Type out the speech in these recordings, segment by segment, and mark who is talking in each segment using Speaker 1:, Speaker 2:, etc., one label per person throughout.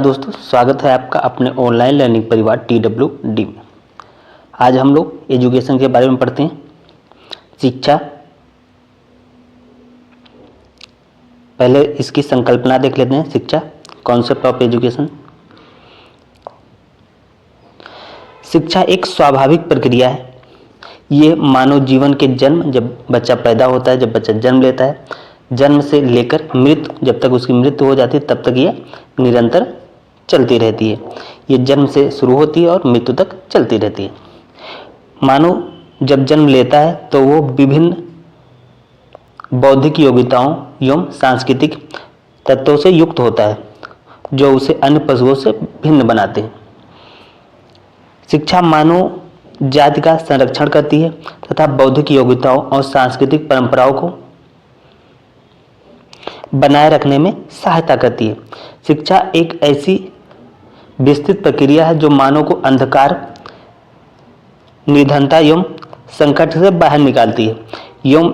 Speaker 1: दोस्तों, स्वागत है आपका अपने ऑनलाइन लर्निंग परिवार TWD में। आज हम लोग एजुकेशन के बारे में पढ़ते हैं। शिक्षा, पहले इसकी संकल्पना देख लेते हैं। शिक्षा, कॉन्सेप्ट ऑफ एजुकेशन। शिक्षा एक स्वाभाविक प्रक्रिया है। ये मानव जीवन के जन्म, जब बच्चा पैदा होता है, जब बच्चा जन्म लेता है, जन्म से लेकर मृत्यु, जब तक उसकी मृत्यु हो जाती है तब तक ये निरंतर चलती रहती है। ये जन्म से शुरू होती है और मृत्यु तक चलती रहती है। मानव जब जन्म लेता है तो वो विभिन्न बौद्धिक योग्यताओं एवं सांस्कृतिक तत्वों से युक्त होता है, जो उसे अन्य पशुओं से भिन्न बनाते हैं। शिक्षा मानव जाति का संरक्षण करती है तथा बौद्धिक योग्यताओं और सांस्कृतिक परंपराओं को बनाए रखने में सहायता करती है। शिक्षा एक ऐसी विस्तृत प्रक्रिया है जो मानव को अंधकार, निर्धनता एवं संकट से बाहर निकालती है एवं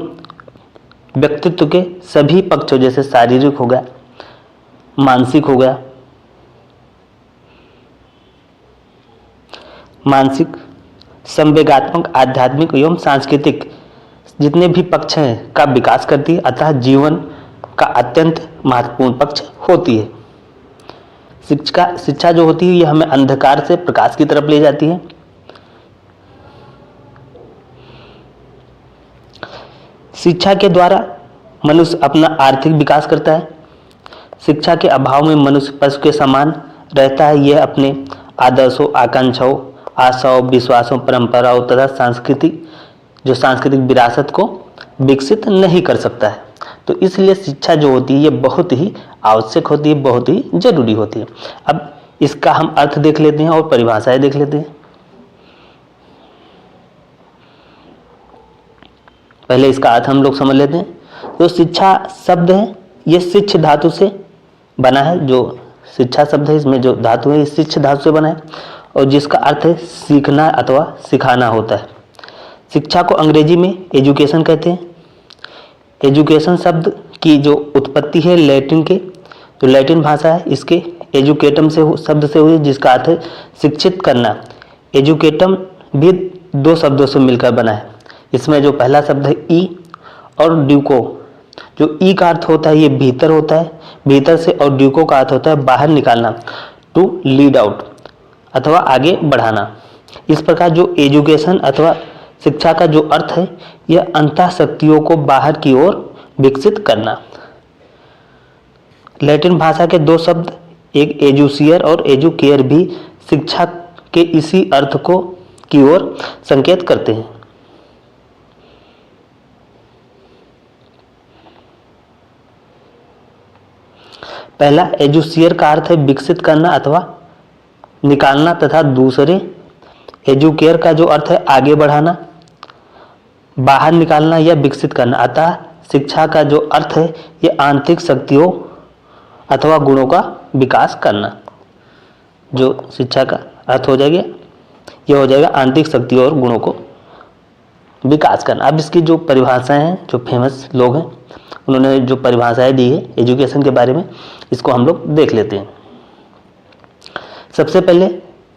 Speaker 1: व्यक्तित्व के सभी पक्षों, जैसे शारीरिक हो गया, मानसिक हो गया, मानसिक, संवेगात्मक, आध्यात्मिक एवं सांस्कृतिक जितने भी पक्ष हैं का विकास करती है। अतः जीवन का अत्यंत महत्वपूर्ण पक्ष होती है। शिक्षा जो होती है यह हमें अंधकार से प्रकाश की तरफ ले जाती है। शिक्षा के द्वारा मनुष्य अपना आर्थिक विकास करता है। शिक्षा के अभाव में मनुष्य पशु के समान रहता है। यह अपने आदर्शों, आकांक्षाओं, आशाओं, विश्वासों, परंपराओं तथा सांस्कृतिक विरासत को विकसित नहीं कर सकता है। तो इसलिए शिक्षा जो होती है ये बहुत ही आवश्यक होती है, बहुत ही जरूरी होती है। अब इसका हम अर्थ देख लेते हैं और परिभाषाएं देख लेते हैं। पहले इसका अर्थ हम लोग समझ लेते हैं। तो शिक्षा शब्द है, ये शिक्ष धातु से बना है। जो शिक्षा शब्द है इसमें जो धातु है ये शिक्ष धातु से बना है और जिसका अर्थ है सीखना अथवा सिखाना होता है। शिक्षा को अंग्रेजी में एजुकेशन कहते हैं। एजुकेशन शब्द की जो उत्पत्ति है लैटिन के, जो लैटिन भाषा है इसके एजुकेटम से शब्द से हुई, जिसका अर्थ है शिक्षित करना। एजुकेटम भी दो शब्दों से मिलकर बना है। इसमें जो पहला शब्द है ई और ड्यूको। जो ई का अर्थ होता है ये भीतर होता है, भीतर से, और ड्यूको का अर्थ होता है बाहर निकालना, टू लीड आउट अथवा आगे बढ़ाना। इस प्रकार जो एजुकेशन अथवा शिक्षा का जो अर्थ है यह अंतःशक्तियों को बाहर की ओर विकसित करना। लैटिन भाषा के दो शब्द, एक एजुसियर और एजुकेयर, भी शिक्षा के इसी अर्थ को की ओर संकेत करते हैं। पहला एजुसियर का अर्थ है विकसित करना अथवा निकालना, तथा दूसरे एजुकेयर का जो अर्थ है आगे बढ़ाना, बाहर निकालना या विकसित करना। अतः शिक्षा का जो अर्थ है ये आंतरिक शक्तियों अथवा गुणों का विकास करना। जो शिक्षा का अर्थ हो जाएगा ये हो जाएगा आंतरिक शक्तियों और गुणों को विकास करना। अब इसकी जो परिभाषाएं हैं, जो फेमस लोग हैं उन्होंने जो परिभाषाएं दी है एजुकेशन के बारे में, इसको हम लोग देख लेते हैं। सबसे पहले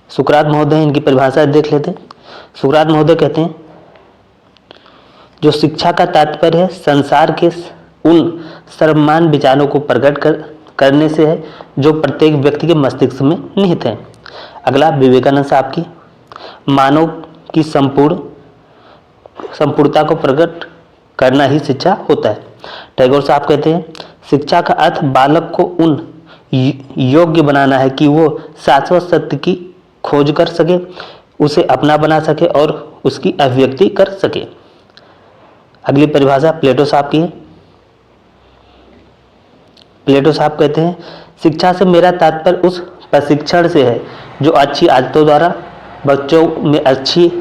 Speaker 1: सुकरात महोदय, इनकी परिभाषा देख लेते हैं। सुकरात महोदय कहते हैं जो शिक्षा का तात्पर्य है संसार के उन सर्वमान्य विचारों को प्रकट करने से है जो प्रत्येक व्यक्ति के मस्तिष्क में निहित है। अगला विवेकानंद साहब की मानव की संपूर्णता को प्रकट करना ही शिक्षा होता है। टैगोर साहब कहते हैं शिक्षा का अर्थ बालक को उन योग्य बनाना है कि वो शाश्वत सत्य की खोज कर सके, उसे अपना बना सके और उसकी अभिव्यक्ति कर सके। अगली परिभाषा प्लेटो साहब की है। प्लेटो साहब कहते हैं शिक्षा से मेरा तात्पर्य उस प्रशिक्षण से है जो अच्छी आदतों द्वारा बच्चों में अच्छी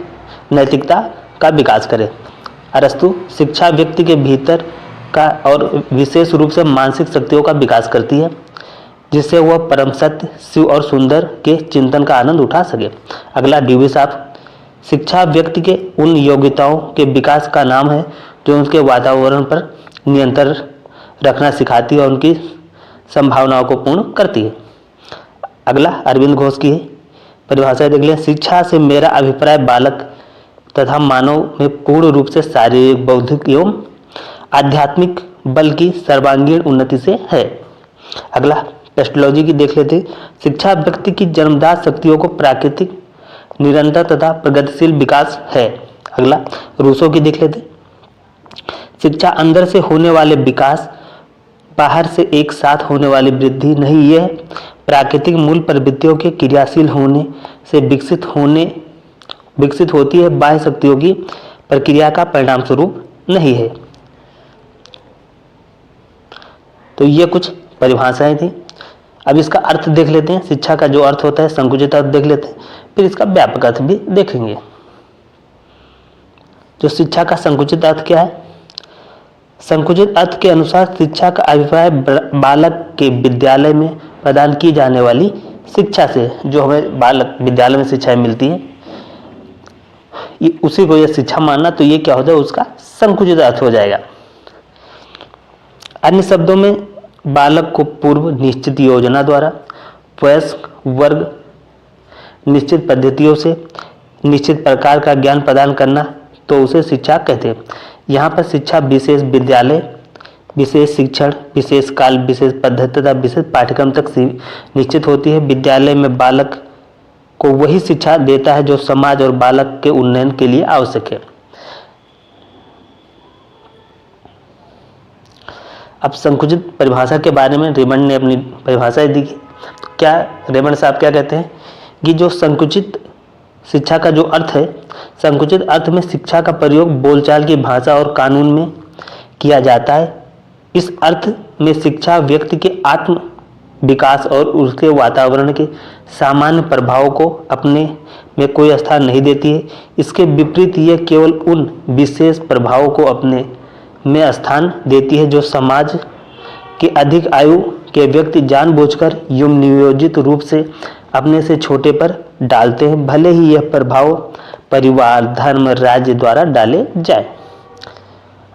Speaker 1: नैतिकता का विकास करे। अरस्तु शिक्षा व्यक्ति के भीतर का और विशेष रूप से मानसिक शक्तियों का विकास करती है जिससे वह परम सत्य, शिव और सुंदर के चिंतन का आनंद उठा सके। अगला ड्यूवी साहब शिक्षा व्यक्ति के उन योग्यताओं के विकास का नाम है जो उनके वातावरण पर नियंत्रण रखना सिखाती है और उनकी संभावनाओं को पूर्ण करती है। अगला अरविंद घोष की है, परिभाषा देख लें। शिक्षा से मेरा अभिप्राय बालक तथा मानव में पूर्ण रूप से शारीरिक, बौद्धिक एवं आध्यात्मिक बल की सर्वांगीण उन्नति से है। अगला टेस्टोलॉजी की देख लेते हैं। शिक्षा व्यक्ति की जन्मजात शक्तियों को प्राकृतिक, निरंतर तथा प्रगतिशील विकास है। अगला रूसो की देख लेते हैं। शिक्षा अंदर से होने वाले विकास, बाहर से एक साथ होने वाली वृद्धि नहीं, यह प्राकृतिक मूल प्रवृत्तियों के क्रियाशील होने से विकसित होती है, बाह्य शक्तियों की प्रक्रिया का परिणाम स्वरूप नहीं है। तो ये कुछ परिभाषाएं थी। अब इसका अर्थ देख लेते हैं। शिक्षा का जो अर्थ होता है संकुचित अर्थ देख लेते हैं, फिर इसका व्यापक अर्थ भी देखेंगे। जो शिक्षा का संकुचित अर्थ क्या है? संकुचित अर्थ के अनुसार शिक्षा का अभिप्राय बालक के विद्यालय में प्रदान की जाने वाली शिक्षा से, जो हमें बालक विद्यालय में शिक्षाएं मिलती है, उसी को यह शिक्षा मानना, तो ये क्या होता है? उसका संकुचित अर्थ हो जाएगा। अन्य शब्दों में बालक को पूर्व निश्चित योजना द्वारा वयस्क वर्ग निश्चित पद्धतियों से निश्चित प्रकार का ज्ञान प्रदान करना, तो उसे शिक्षा कहते हैं। यहाँ पर शिक्षा विशेष विद्यालय, विशेष शिक्षण, विशेष काल, विशेष पद्धति तथा विशेष पाठ्यक्रम तक निश्चित होती है। विद्यालय में बालक को वही शिक्षा देता है जो समाज और बालक के उन्नयन के लिए आवश्यक है। अब संकुचित परिभाषा के बारे में रेमंड ने अपनी परिभाषा दी। क्या रेमंड साहब क्या कहते हैं कि जो संकुचित शिक्षा का जो अर्थ है, संकुचित अर्थ में शिक्षा का प्रयोग बोलचाल की भाषा और कानून में किया जाता है। इस अर्थ में शिक्षा व्यक्ति के आत्म विकास और उसके वातावरण के सामान्य प्रभावों को अपने में कोई स्थान नहीं देती है। इसके विपरीत यह केवल उन विशेष प्रभावों को अपने में स्थान देती है जो समाज के अधिक आयु के व्यक्ति जानबूझकर एवं नियोजित रूप से अपने से छोटे पर डालते हैं, भले ही यह प्रभाव परिवार, धर्म, राज्य द्वारा डाले जाए।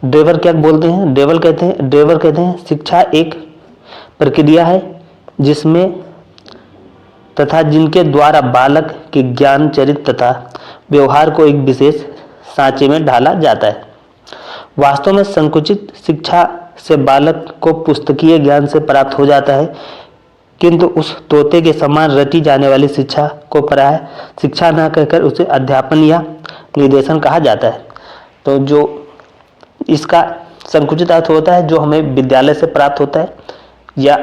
Speaker 1: ड्रेवर क्या बोलते हैं? ड्रेवर कहते हैं शिक्षा एक प्रक्रिया है जिसमें तथा जिनके द्वारा बालक के ज्ञान, चरित्र तथा व्यवहार को एक विशेष सांचे में ढाला जाता है। वास्तव में संकुचित शिक्षा से बालक को पुस्तकीय ज्ञान से प्राप्त हो जाता है, किंतु उस तोते के समान रटी जाने वाली शिक्षा को प्रायः शिक्षा न कहकर उसे अध्यापन या निर्देशन कहा जाता है। तो जो इसका संकुचित अर्थ होता है, जो हमें विद्यालय से प्राप्त होता है या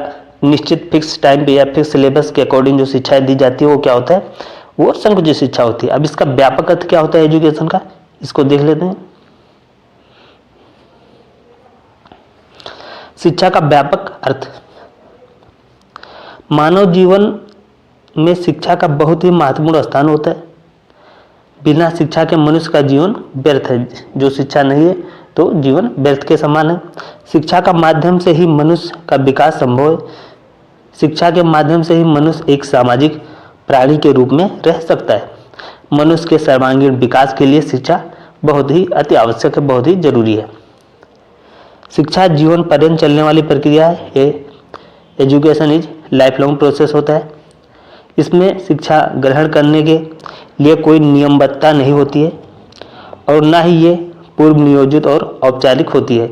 Speaker 1: निश्चित फिक्स टाइम पे या फिक्स सिलेबस के अकॉर्डिंग जो शिक्षाएं दी जाती है, वो क्या होता है? वो संकुचित शिक्षा होती है। अब इसका व्यापक अर्थ क्या होता है एजुकेशन का, इसको देख लेते हैं। शिक्षा का व्यापक अर्थ, मानव जीवन में शिक्षा का बहुत ही महत्वपूर्ण स्थान होता है। बिना शिक्षा के मनुष्य का जीवन व्यर्थ है। जो शिक्षा नहीं है तो जीवन व्यर्थ के समान है। शिक्षा का माध्यम से ही मनुष्य का विकास संभव है। शिक्षा के माध्यम से ही मनुष्य एक सामाजिक प्राणी के रूप में रह सकता है। मनुष्य के सर्वांगीण विकास के लिए शिक्षा बहुत ही अति आवश्यक है, बहुत ही जरूरी है। शिक्षा जीवन पर्यंत चलने वाली प्रक्रिया है। Education is life long process होता है। इसमें शिक्षा ग्रहण करने के लिए कोई नियमबद्धता नहीं होती है और ना ही ये पूर्व नियोजित और औपचारिक होती है।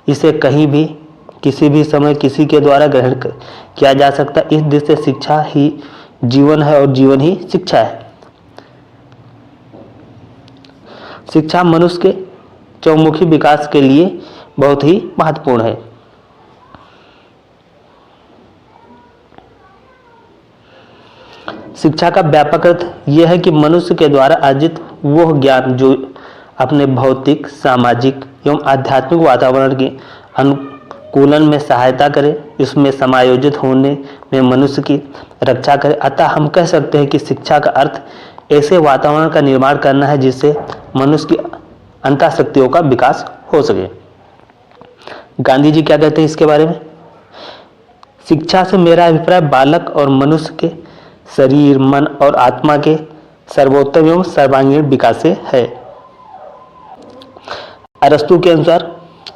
Speaker 1: इसे कहीं भी किसी भी समय किसी के द्वारा ग्रहण किया जा सकता है। इस दृष्टि से शिक्षा ही जीवन है और जीवन ही शिक्षा है। शिक्षा मनुष्य के चौमुखी विकास के लिए बहुत ही महत्वपूर्ण है। शिक्षा का व्यापक अर्थ यह है कि मनुष्य के द्वारा अर्जित वह ज्ञान जो अपने भौतिक, सामाजिक एवं आध्यात्मिक वातावरण के अनुकूलन में सहायता करे, इसमें समायोजित होने में मनुष्य की रक्षा करे। अतः हम कह सकते हैं कि शिक्षा का अर्थ ऐसे वातावरण का निर्माण करना है जिससे मनुष्य की अंतःशक्तियों का विकास हो सके। गांधी जी क्या कहते हैं इसके बारे में? शिक्षा से मेरा अभिप्राय बालक और मनुष्य के शरीर, मन और आत्मा के सर्वोत्तम एवं सर्वांगीण विकास से है। अरस्तु के अनुसार,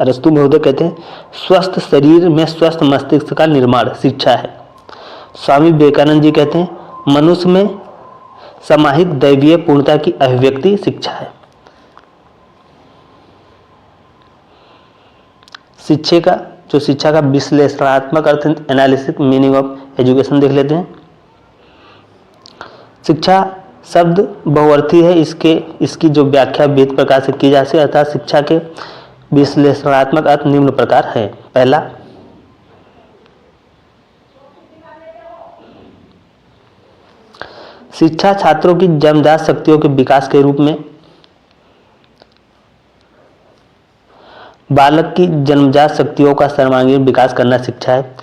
Speaker 1: अरस्तु महोदय कहते हैं, स्वस्थ शरीर में स्वस्थ मस्तिष्क का निर्माण शिक्षा है। स्वामी विवेकानंद जी कहते हैं मनुष्य में समाहित दैवीय पूर्णता की अभिव्यक्ति शिक्षा है। शिक्षा का विश्लेषणात्मक अर्थ, एनालिसिस मीनिंग ऑफ एजुकेशन देख लेते हैं। शिक्षा शब्द बहुअर्थी है। इसकी जो व्याख्या विविध प्रकार से की जा सकती है, अर्थात शिक्षा के विश्लेषणात्मक अर्थ निम्न प्रकार है। पहला, शिक्षा छात्रों की जन्मजात शक्तियों के विकास के रूप में बालक की जन्मजात शक्तियों का सर्वांगीण विकास करना शिक्षा है।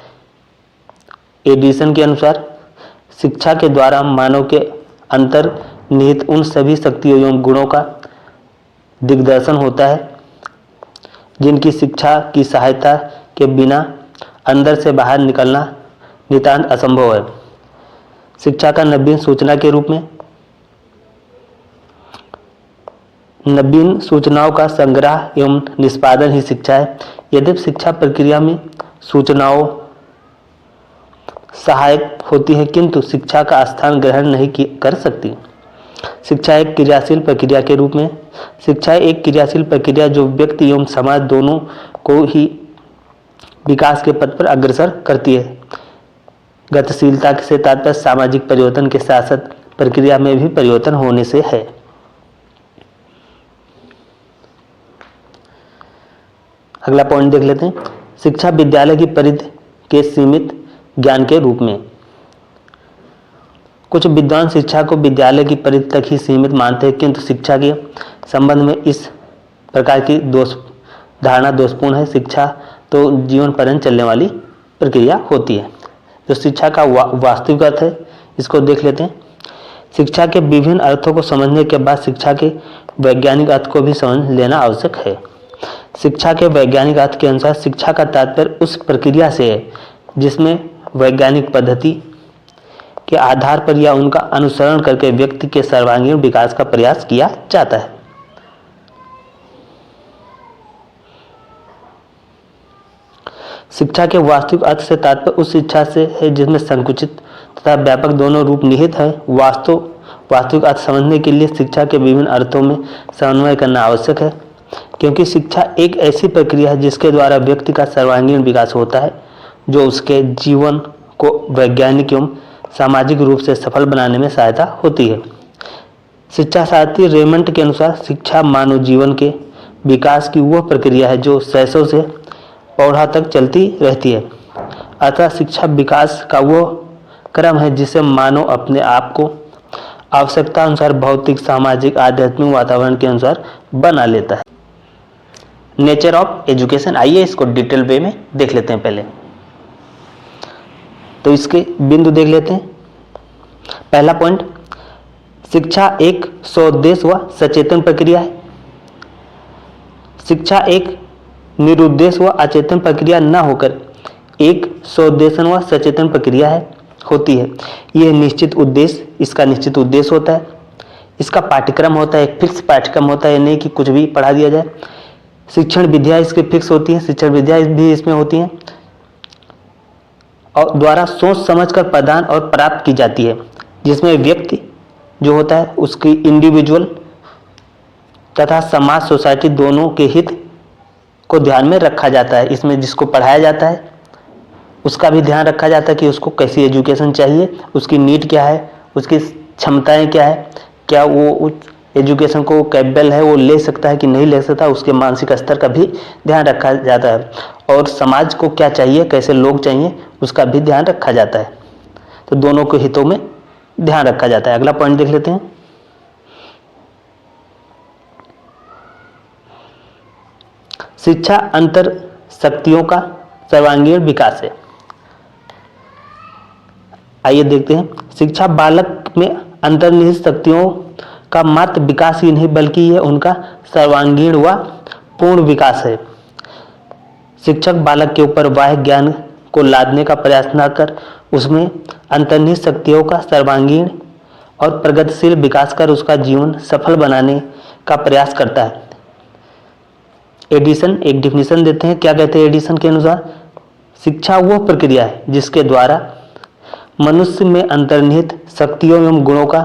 Speaker 1: एडिसन के अनुसार शिक्षा के द्वारा मानव के अंतर निहित उन सभी शक्तियों एवं गुणों का दिग्दर्शन होता है जिनकी शिक्षा की सहायता के बिना अंदर से बाहर निकलना नितांत असंभव है। शिक्षा का नवीन सूचना के रूप में नवीन सूचनाओं का संग्रह एवं निष्पादन ही शिक्षा है। यदि शिक्षा प्रक्रिया में सूचनाओं सहायक होती है किंतु शिक्षा का स्थान ग्रहण नहीं कर सकती। शिक्षा एक क्रियाशील प्रक्रिया के रूप में शिक्षा एक क्रियाशील प्रक्रिया जो व्यक्ति एवं समाज दोनों को ही विकास के पथ पर अग्रसर करती है। गतिशीलता से तात्पर्य सामाजिक परिवर्तन के साथ साथ प्रक्रिया में भी परिवर्तन होने से है। अगला पॉइंट देख लेते हैं, शिक्षा विद्यालय की परिधि के सीमित ज्ञान के रूप में। कुछ विद्वान शिक्षा को विद्यालय की परिधि तक ही सीमित मानते हैं किंतु शिक्षा के संबंध में इस प्रकार की धारणा दोषपूर्ण है। शिक्षा तो जीवन पर्यंत चलने वाली प्रक्रिया होती है। जो शिक्षा का वास्तविक अर्थ है इसको देख लेते हैं। शिक्षा के विभिन्न अर्थों को समझने के बाद शिक्षा के वैज्ञानिक अर्थ को भी समझ लेना आवश्यक है। शिक्षा के वैज्ञानिक अर्थ के अनुसार शिक्षा का तात्पर्य उस प्रक्रिया से है जिसमें वैज्ञानिक पद्धति के आधार पर या उनका अनुसरण करके व्यक्ति के सर्वांगीण विकास का प्रयास किया जाता है। शिक्षा के वास्तविक अर्थ से तात्पर्य उस शिक्षा से है जिसमें संकुचित तथा व्यापक दोनों रूप निहित है। वास्तविक अर्थ समझने के लिए शिक्षा के विभिन्न अर्थों में समन्वय करना आवश्यक है क्योंकि शिक्षा एक ऐसी प्रक्रिया है जिसके द्वारा व्यक्ति का सर्वांगीण विकास होता है जो उसके जीवन को वैज्ञानिक एवं सामाजिक रूप से सफल बनाने में सहायता होती है। शिक्षा शास्त्री रेमंड के अनुसार शिक्षा मानव जीवन के विकास की वह प्रक्रिया है जो शैशव से पौधा तक चलती रहती है। अतः शिक्षा विकास का वह क्रम है जिसे मानव अपने आप को आवश्यकता अनुसार भौतिक, सामाजिक, आध्यात्मिक वातावरण के अनुसार बना लेता है। नेचर ऑफ एजुकेशन, आइए इसको डिटेल वे में देख लेते हैं। पहले तो इसके बिंदु देख लेते हैं। पहला पॉइंट, शिक्षा एक सोद्देश्य व सचेतन प्रक्रिया है। शिक्षा एक निरुद्देश्य व अचेतन प्रक्रिया न होकर एक सोद्देश्य व सचेतन प्रक्रिया होती है। यह इसका निश्चित उद्देश्य होता है। इसका पाठ्यक्रम होता है, एक फिक्स पाठ्यक्रम होता है, नहीं कि कुछ भी पढ़ा दिया जाए। शिक्षण विद्या इसकी फिक्स होती है, शिक्षण विद्या भी इसमें होती है और द्वारा सोच समझकर प्रदान और प्राप्त की जाती है, जिसमें व्यक्ति जो होता है उसकी इंडिविजुअल तथा समाज, सोसाइटी दोनों के हित को ध्यान में रखा जाता है। इसमें जिसको पढ़ाया जाता है उसका भी ध्यान रखा जाता है कि उसको कैसी एजुकेशन चाहिए, उसकी नीड क्या है, उसकी क्षमताएं क्या है, क्या वो उस एजुकेशन को कैपेबल है, वो ले सकता है कि नहीं ले सकता, उसके मानसिक स्तर का भी ध्यान रखा जाता है और समाज को क्या चाहिए, कैसे लोग चाहिए, उसका भी ध्यान रखा जाता है। तो दोनों के हितों में ध्यान रखा जाता है। अगला पॉइंट देख लेते हैं। शिक्षा अंतर शक्तियों का सर्वांगीण विकास है। आइए देखते हैं। शिक्षा बालक में अंतर्निहित शक्तियों का मात्र विकास ही नहीं बल्कि यह उनका सर्वांगीण व पूर्ण विकास है। शिक्षक बालक के ऊपर बाह्य ज्ञान को लादने का प्रयास न कर उसमें अंतर्निहित शक्तियों का सर्वांगीण और प्रगतिशील विकास कर उसका जीवन सफल बनाने का प्रयास करता है। एडिसन एक डिफिनेशन देते हैं। क्या कहते हैं एडिसन के अनुसार? शिक्षा वह प्रक्रिया है जिसके द्वारा मनुष्य में अंतर्निहित शक्तियों एवं गुणों का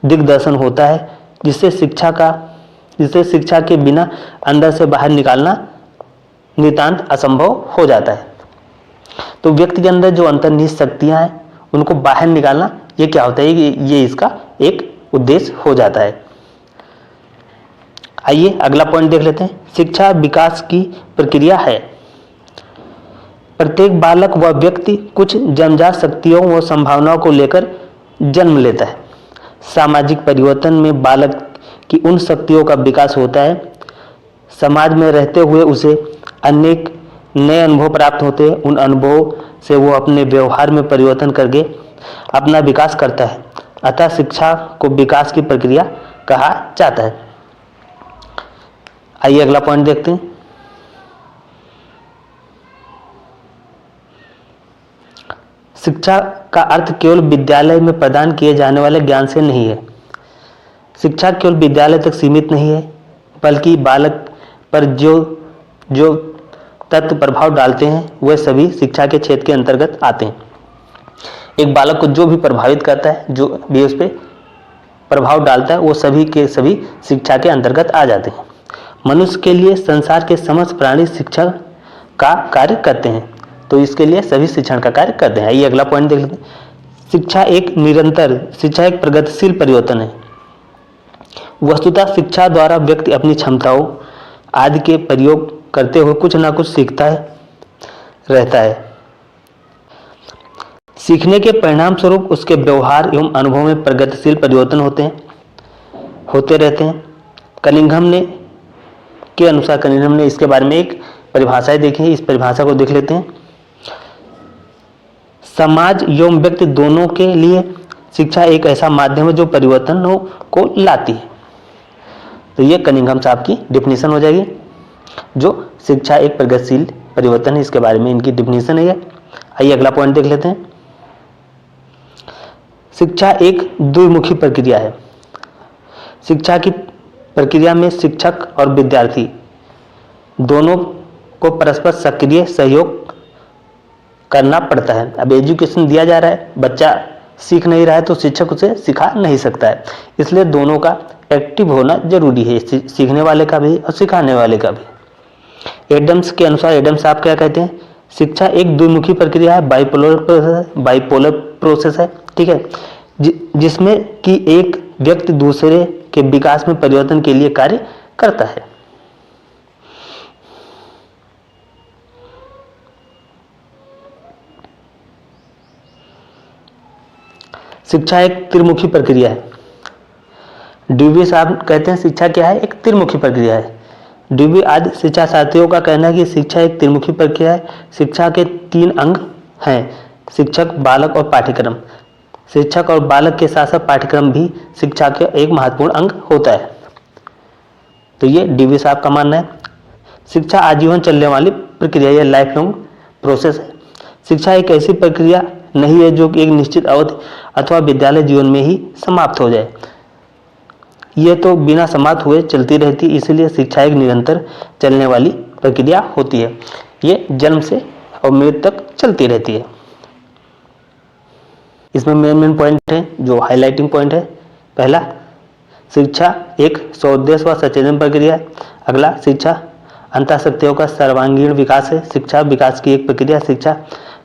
Speaker 1: दिग्दर्शन होता है, जिससे शिक्षा के बिना अंदर से बाहर निकालना नितांत असंभव हो जाता है। तो व्यक्ति के अंदर जो अंतर्निहित शक्तियां हैं उनको बाहर निकालना ये क्या होता है, ये इसका एक उद्देश्य हो जाता है। आइए अगला पॉइंट देख लेते हैं। शिक्षा विकास की प्रक्रिया है। प्रत्येक बालक व व्यक्ति कुछ जन्मजात शक्तियों व संभावनाओं को लेकर जन्म लेता है। सामाजिक परिवर्तन में बालक की उन शक्तियों का विकास होता है। समाज में रहते हुए उसे अनेक नए अनुभव प्राप्त होते हैं। उन अनुभवों से वो अपने व्यवहार में परिवर्तन करके अपना विकास करता है। अतः शिक्षा को विकास की प्रक्रिया कहा जाता है। आइए अगला पॉइंट देखते हैं। शिक्षा का अर्थ केवल विद्यालय में प्रदान किए जाने वाले ज्ञान से नहीं है। शिक्षा केवल विद्यालय तक सीमित नहीं है, बल्कि बालक पर जो तत्व प्रभाव डालते हैं वह सभी शिक्षा के क्षेत्र के अंतर्गत आते हैं। एक बालक को जो भी प्रभावित करता है, जो भी उस पर प्रभाव डालता है, वो सभी के सभी शिक्षा के अंतर्गत आ जाते हैं। मनुष्य के लिए संसार के समस्त प्राणी शिक्षा का कार्य करते हैं, तो इसके लिए सभी शिक्षण का कार्य करते हैं। ये अगला पॉइंट देख लेते हैं। शिक्षा एक प्रगतिशील परिवर्तन है। वस्तुतः शिक्षा द्वारा व्यक्ति अपनी क्षमताओं आदि के प्रयोग करते हुए कुछ ना कुछ सीखता रहता है। सीखने के परिणाम स्वरूप उसके व्यवहार एवं अनुभव में प्रगतिशील परिवर्तन होते रहते हैं। कनिंघम ने इसके बारे में एक परिभाषा देखी है। इस परिभाषा को देख लेते हैं। समाज एवं व्यक्ति दोनों के लिए शिक्षा एक ऐसा माध्यम है जो परिवर्तनों को लाती है। तो ये कनिंघम साहब की डिफिनीशन हो जाएगी। जो शिक्षा एक प्रगतिशील परिवर्तन है, इसके बारे में इनकी डिफिनीशन है। आइए अगला पॉइंट देख लेते हैं। शिक्षा एक द्विमुखी प्रक्रिया है। शिक्षा की प्रक्रिया में शिक्षक और विद्यार्थी दोनों को परस्पर सक्रिय सहयोग करना पड़ता है। अब एजुकेशन दिया जा रहा है, बच्चा सीख नहीं रहा है तो शिक्षक उसे सिखा नहीं सकता है, इसलिए दोनों का एक्टिव होना जरूरी है, सीखने वाले का भी और सिखाने वाले का भी। एडम्स के अनुसार, एडम्स साहब क्या कहते हैं, शिक्षा एक द्विमुखी प्रक्रिया है, बाइपोलर प्रोसेस है, ठीक है, जिसमें कि एक व्यक्ति दूसरे के विकास में परिवर्तन के लिए कार्य करता है। शिक्षा एक त्रिमुखी प्रक्रिया है। ड्यूबी साहब कहते हैं शिक्षा क्या है, एक त्रिमुखी प्रक्रिया है। ड्यूबी आदि शिक्षा शास्त्रियों का कहना है कि शिक्षा एक त्रिमुखी प्रक्रिया है। शिक्षा के 3 अंग हैं, शिक्षक, बालक और पाठ्यक्रम। शिक्षक और बालक के साथ साथ पाठ्यक्रम भी शिक्षा का एक महत्वपूर्ण अंग होता है। तो ये ड्यूबी साहब का मानना है। शिक्षा आजीवन चलने वाली प्रक्रिया, यह लाइफ लॉन्ग प्रोसेस है। शिक्षा एक ऐसी प्रक्रिया नहीं है जो कि एक निश्चित अवधि अथवा विद्यालय जीवन में ही समाप्त हो जाए। यह तो बिना समाप्त हुए चलती रहती, इसलिए शिक्षा एक निरंतर चलने वाली प्रक्रिया होती है। ये जन्म से और मृत्यु तक चलती रहती है। इसमें मेन पॉइंट है जो हाईलाइटिंग पॉइंट है। पहला, शिक्षा एक सौउद्देश्य व सचेतन प्रक्रिया है। अगला, शिक्षा अंतःशक्तियों का सर्वांगीण विकास है। शिक्षा विकास की एक प्रक्रिया। शिक्षा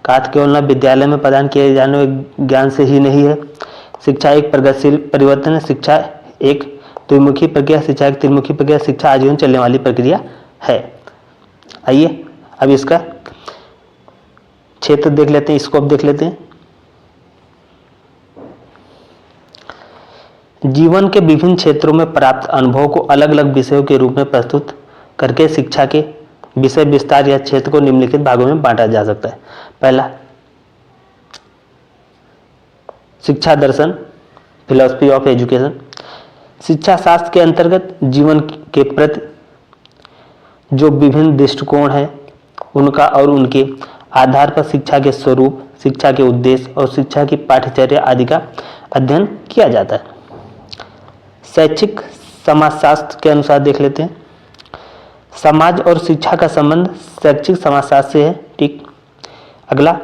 Speaker 1: का अर्थ केवल विद्यालय में प्रदान किए जाने वाले ज्ञान से ही नहीं है। शिक्षा एक प्रगतिशील परिवर्तन है। शिक्षा एक द्विमुखी प्रक्रिया, शिक्षा एक त्रिमुखी प्रक्रिया, शिक्षा आजीवन चलने वाली प्रक्रिया है। आइए अब इसका क्षेत्र देख लेते हैं, स्कोप देख लेते हैं। जीवन के विभिन्न क्षेत्रों में प्राप्त अनुभवों को अलग अलग विषयों के रूप में प्रस्तुत करके शिक्षा के विषय विस्तार या क्षेत्र को निम्नलिखित भागों में बांटा जा सकता है। पहला, शिक्षा दर्शन, फिलॉसफी ऑफ एजुकेशन। शिक्षा शास्त्र के अंतर्गत जीवन के प्रति जो विभिन्न दृष्टिकोण है उनका और उनके आधार पर शिक्षा के स्वरूप, शिक्षा के उद्देश्य और शिक्षा की पाठ्यचर्या आदि का अध्ययन किया जाता है। शैक्षिक समाजशास्त्र के अनुसार देख लेते हैं। समाज और शिक्षा का संबंध शैक्षिक समाजशास्त्र से है, ठीक। अगला,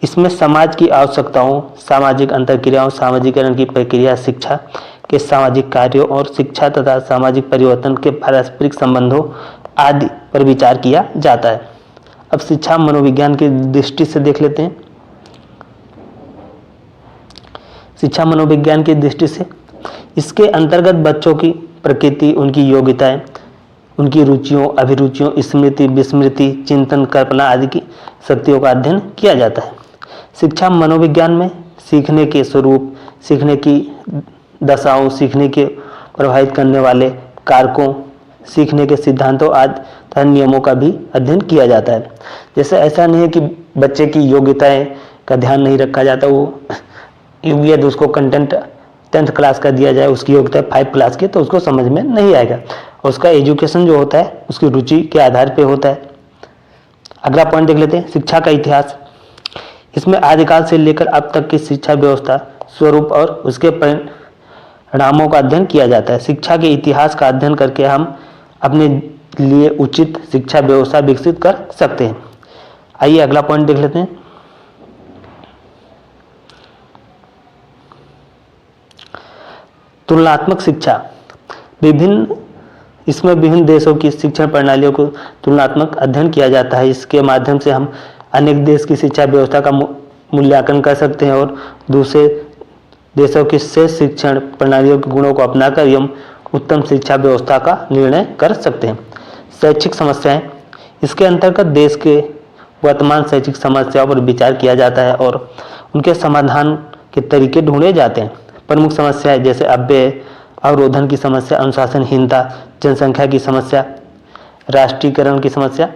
Speaker 1: इसमें समाज की आवश्यकताओं, सामाजिक अंतरक्रियाओं, सामाजिकरण की प्रक्रिया, शिक्षा के सामाजिक कार्यों और शिक्षा तथा सामाजिक परिवर्तन के पारस्परिक संबंधों आदि पर विचार किया जाता है। अब शिक्षा मनोविज्ञान की दृष्टि से देख लेते हैं। शिक्षा मनोविज्ञान की दृष्टि से इसके अंतर्गत बच्चों की प्रकृति, उनकी योग्यताएं, उनकी रुचियों, अभिरुचियों, स्मृति, विस्मृति, चिंतन, कल्पना आदि की शक्तियों का अध्ययन किया जाता है। शिक्षा मनोविज्ञान में सीखने के स्वरूप, सीखने की दशाओं, सीखने के प्रभावित करने वाले कारकों, सीखने के सिद्धांतों आदि तथा नियमों का भी अध्ययन किया जाता है। जैसे ऐसा नहीं है कि बच्चे की योग्यताएं का ध्यान नहीं रखा जाता, वो यदि उसको कंटेंट 10th क्लास का दिया जाए, उसकी योग्यता 5 क्लास की, तो उसको समझ में नहीं आएगा। उसका एजुकेशन जो होता है उसकी रुचि के आधार पे होता है। अगला पॉइंट देख लेते हैं, शिक्षा का इतिहास। इसमें आदिकाल से लेकर अब तक की शिक्षा व्यवस्था, स्वरूप और उसके परिणामों का अध्ययन किया जाता है। शिक्षा के इतिहास का अध्ययन करके हम अपने लिए उचित शिक्षा व्यवस्था विकसित कर सकते हैं। आइए अगला पॉइंट देख लेते हैं, तुलनात्मक शिक्षा। इसमें विभिन्न देशों की शिक्षण प्रणालियों को तुलनात्मक अध्ययन किया जाता है। इसके माध्यम से हम अनेक देश की शिक्षा व्यवस्था का मूल्यांकन कर सकते हैं और दूसरे देशों की शेष शिक्षण प्रणालियों के गुणों को अपनाकर एवं उत्तम शिक्षा व्यवस्था का निर्णय कर सकते हैं। शैक्षिक समस्याएं, इसके अंतर्गत देश के वर्तमान शैक्षिक समस्याओं पर विचार किया जाता है और उनके समाधान के तरीके ढूंढे जाते हैं। प्रमुख समस्याएं जैसे अपव्यय, अवरोधन की समस्या, अनुशासनहीनता, जनसंख्या की समस्या, राष्ट्रीयकरण की समस्या।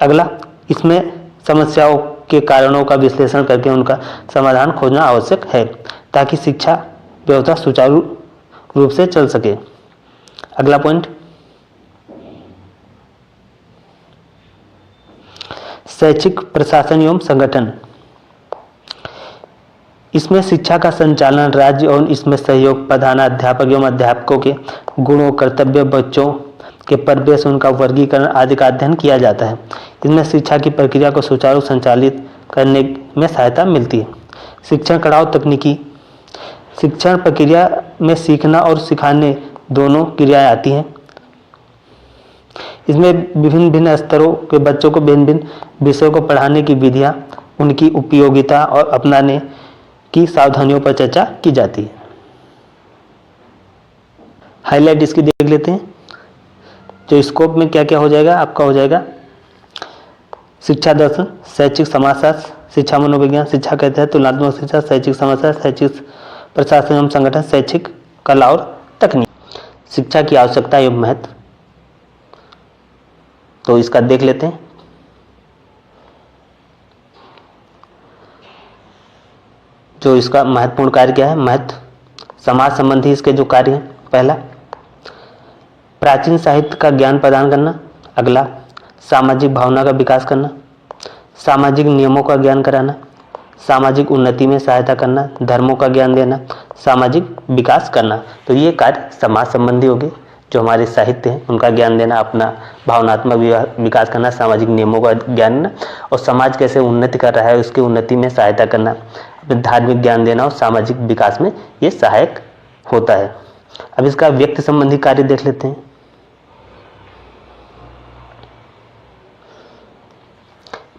Speaker 1: अगला, इसमें समस्याओं के कारणों का विश्लेषण करके उनका समाधान खोजना आवश्यक है ताकि शिक्षा व्यवस्था सुचारू रूप से चल सके। अगला पॉइंट, शैक्षिक प्रशासन एवं संगठन। इसमें शिक्षा का संचालन, राज्य और इसमें सहयोग, प्रधानाध्यापक एवं अध्यापकों के गुणों, कर्तव्य, बच्चों के परिवेश, उनका वर्गीकरण आदि का अध्ययन किया जाता है। इसमें शिक्षा की प्रक्रिया को सुचारू संचालित करने में सहायता मिलती है। शिक्षण कड़ाव तकनीकी, शिक्षण प्रक्रिया में सीखना और सिखाने दोनों क्रियाएं आती हैं। इसमें विभिन्न भिन्न स्तरों के बच्चों को भिन्न भिन्न विषयों को पढ़ाने की विधियां, उनकी उपयोगिता और अपनाने की सावधानियों पर चर्चा की जाती है। हाईलाइट इसकी देख लेते हैं। जो स्कोप में क्या क्या हो जाएगा, आपका हो जाएगा शिक्षा दर्शन, शैक्षिक समाजशास्त्र, शिक्षा मनोविज्ञान, शिक्षा कहते हैं तुलनात्मक शिक्षा, शैक्षिक समाजशास्त्र, शैक्षिक प्रशासन एवं संगठन, शैक्षिक कला और तकनीक। शिक्षा की आवश्यकता एवं महत्व, तो इसका देख लेते हैं। जो इसका महत्वपूर्ण कार्य क्या है, महत्व, समाज संबंधी इसके जो कार्य हैं, पहला प्राचीन साहित्य का ज्ञान प्रदान करना। अगला, सामाजिक भावना का विकास करना, सामाजिक नियमों का ज्ञान कराना, सामाजिक उन्नति में सहायता करना, धर्मों का ज्ञान देना, सामाजिक विकास करना। तो ये कार्य समाज संबंधी हो गए। जो हमारे साहित्य हैं उनका ज्ञान देना, अपना भावनात्मक विकास करना, सामाजिक नियमों का ज्ञान देना और समाज कैसे उन्नति कर रहा है उसकी उन्नति में सहायता करना, अपने धार्मिक ज्ञान देना और सामाजिक विकास में ये सहायक होता है। अब इसका व्यक्ति संबंधी कार्य देख लेते हैं।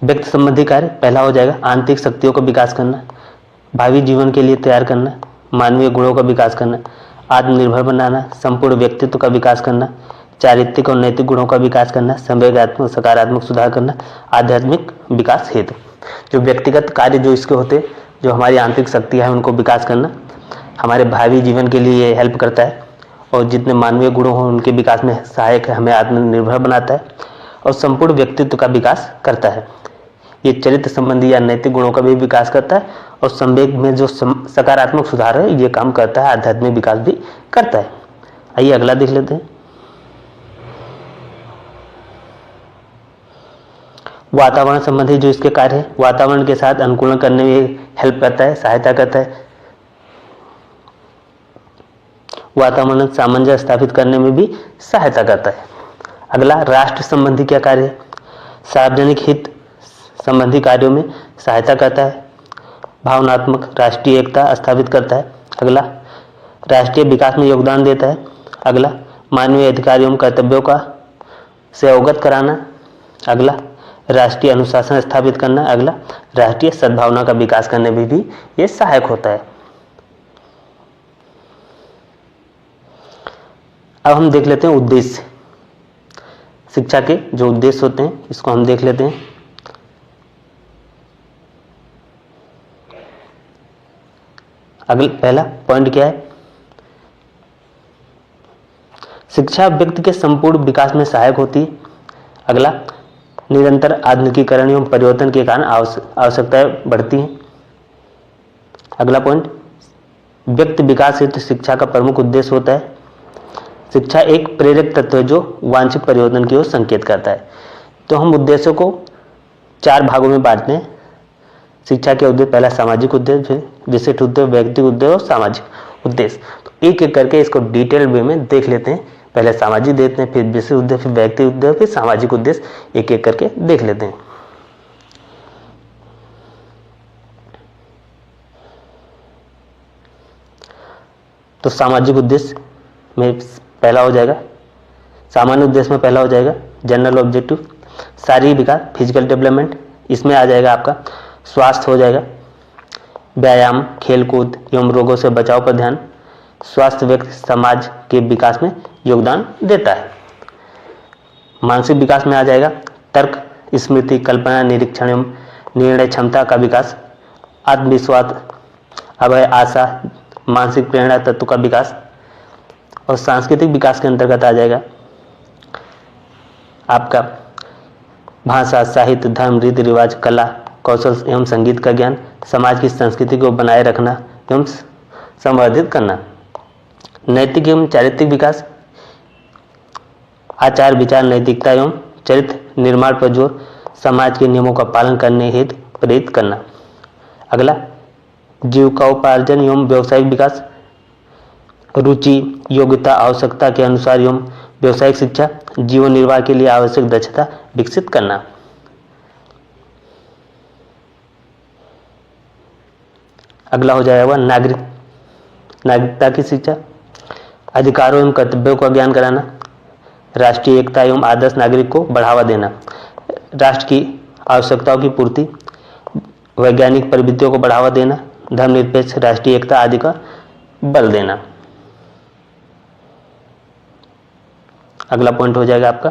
Speaker 1: व्यक्ति संबंधी कार्य पहला हो जाएगा आंतरिक शक्तियों का विकास करना, भावी जीवन के लिए तैयार करना, मानवीय गुणों का विकास करना, आत्मनिर्भर बनाना, संपूर्ण व्यक्तित्व का विकास करना, चारित्रिक और नैतिक गुणों का विकास करना, संवेगात्मक सकारात्मक सुधार करना, आध्यात्मिक विकास हेतु। जो व्यक्तिगत कार्य जो इसके होते, जो हमारी आंतरिक शक्तियाँ हैं उनको विकास करना हमारे भावी जीवन के लिए हेल्प करता है और जितने मानवीय गुण हों उनके विकास में सहायक है, हमें आत्मनिर्भर बनाता है और संपूर्ण व्यक्तित्व का विकास करता है। ये चरित्र संबंधी या नैतिक गुणों का भी विकास करता है और संवेग में जो सकारात्मक सुधार है ये काम करता है, आध्यात्मिक विकास भी करता है। आइए अगला देख लेते हैं। वातावरण संबंधी जो इसके कार्य है, वातावरण के साथ अनुकूलन करने में हेल्प करता है, सहायता करता है। वातावरण सामंजस्य स्थापित करने में भी सहायता करता है। अगला राष्ट्र संबंधी क्या कार्य है, सार्वजनिक हित, संबंधी कार्यों में सहायता करता है। भावनात्मक राष्ट्रीय एकता स्थापित करता है। अगला, राष्ट्रीय विकास में योगदान देता है। अगला, मानवीय अधिकारों एवं कर्तव्यों का से अवगत कराना। अगला, राष्ट्रीय अनुशासन स्थापित करना। अगला, राष्ट्रीय सद्भावना का विकास करने में भी ये सहायक होता है। अब हम देख लेते हैं उद्देश्य। शिक्षा के जो उद्देश्य होते हैं इसको हम देख लेते हैं। अगला पहला पॉइंट क्या है? शिक्षा व्यक्ति के संपूर्ण विकास में सहायक होती है। अगला, निरंतर आधुनिकीकरण एवं परिवर्तन के कारण आवश्यकताएं बढ़ती हैं। अगला पॉइंट, व्यक्ति विकास हेतु शिक्षा का प्रमुख उद्देश्य होता है। शिक्षा एक प्रेरक तत्व है जो वांछित परिवर्तन की ओर संकेत करता है। तो हम उद्देश्यों को 4 भागों में बांटते हैं। शिक्षा के उद्देश्य, पहला सामाजिक उद्देश्य, फिर विशिष्ट उद्देश्य, व्यक्तिगत उद्देश्य और सामाजिक उद्देश्य। तो एक एक करके इसको डिटेल वे में देख लेते हैं। पहले सामाजिक देते हैं, फिर विशिष्ट उद्देश्य, फिर व्यक्तिगत उद्देश्य, फिर सामाजिक उद्देश्य, एक एक करके देख लेते हैं। तो सामाजिक उद्देश्य में पहला हो जाएगा, सामान्य उद्देश्य में पहला हो जाएगा जनरल ऑब्जेक्टिव, शारीरिक विकास, फिजिकल डेवलपमेंट। इसमें आ जाएगा आपका स्वास्थ्य हो जाएगा, व्यायाम, खेलकूद एवं रोगों से बचाव पर ध्यान। स्वास्थ्य व्यक्ति समाज के विकास में योगदान देता है। मानसिक विकास में आ जाएगा तर्क, स्मृति, कल्पना, निरीक्षण एवं निर्णय क्षमता का विकास। आत्मविश्वास, अभय, आशा, मानसिक प्रेरणा तत्व का विकास। और सांस्कृतिक विकास के अंतर्गत आ जाएगा आपका भाषा, साहित्य, धर्म, रीति रिवाज, कला, कौशल एवं संगीत का ज्ञान। समाज की संस्कृति को बनाए रखना एवं संवर्धित करना। नैतिक एवं चारित्रिक विकास, आचार विचार, नैतिकता एवं चरित्र निर्माण पर जोर, समाज के नियमों का पालन करने हेतु प्रेरित करना। अगला, जीविकोपार्जन एवं व्यवसायिक विकास, रुचि, योग्यता, आवश्यकता के अनुसार एवं व्यवसायिक शिक्षा, जीवन निर्वाह के लिए आवश्यक दक्षता विकसित करना। अगला हो जाएगा नागरिकता की शिक्षा, अधिकारों एवं कर्तव्यों का ज्ञान कराना, राष्ट्रीय एकता एवं आदर्श नागरिक को बढ़ावा देना, राष्ट्र की आवश्यकताओं की पूर्ति, वैज्ञानिक प्रवृत्तियों को बढ़ावा देना, धर्मनिरपेक्ष, राष्ट्रीय एकता आदि का बल देना। अगला पॉइंट हो जाएगा आपका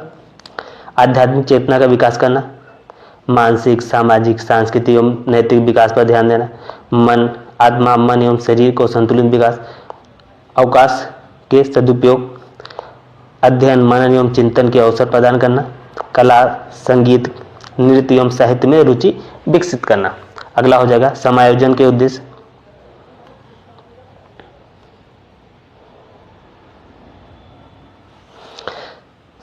Speaker 1: आध्यात्मिक चेतना का विकास करना, मानसिक, सामाजिक, सांस्कृतिक एवं नैतिक विकास पर ध्यान देना, मन, आत्मा, मन एवं शरीर को संतुलित विकास, अवकाश के सदुपयोग, अध्ययन, मनन एवं चिंतन के अवसर प्रदान करना, कला, संगीत, नृत्य एवं साहित्य में रुचि विकसित करना। अगला हो जाएगा समायोजन के उद्देश्य,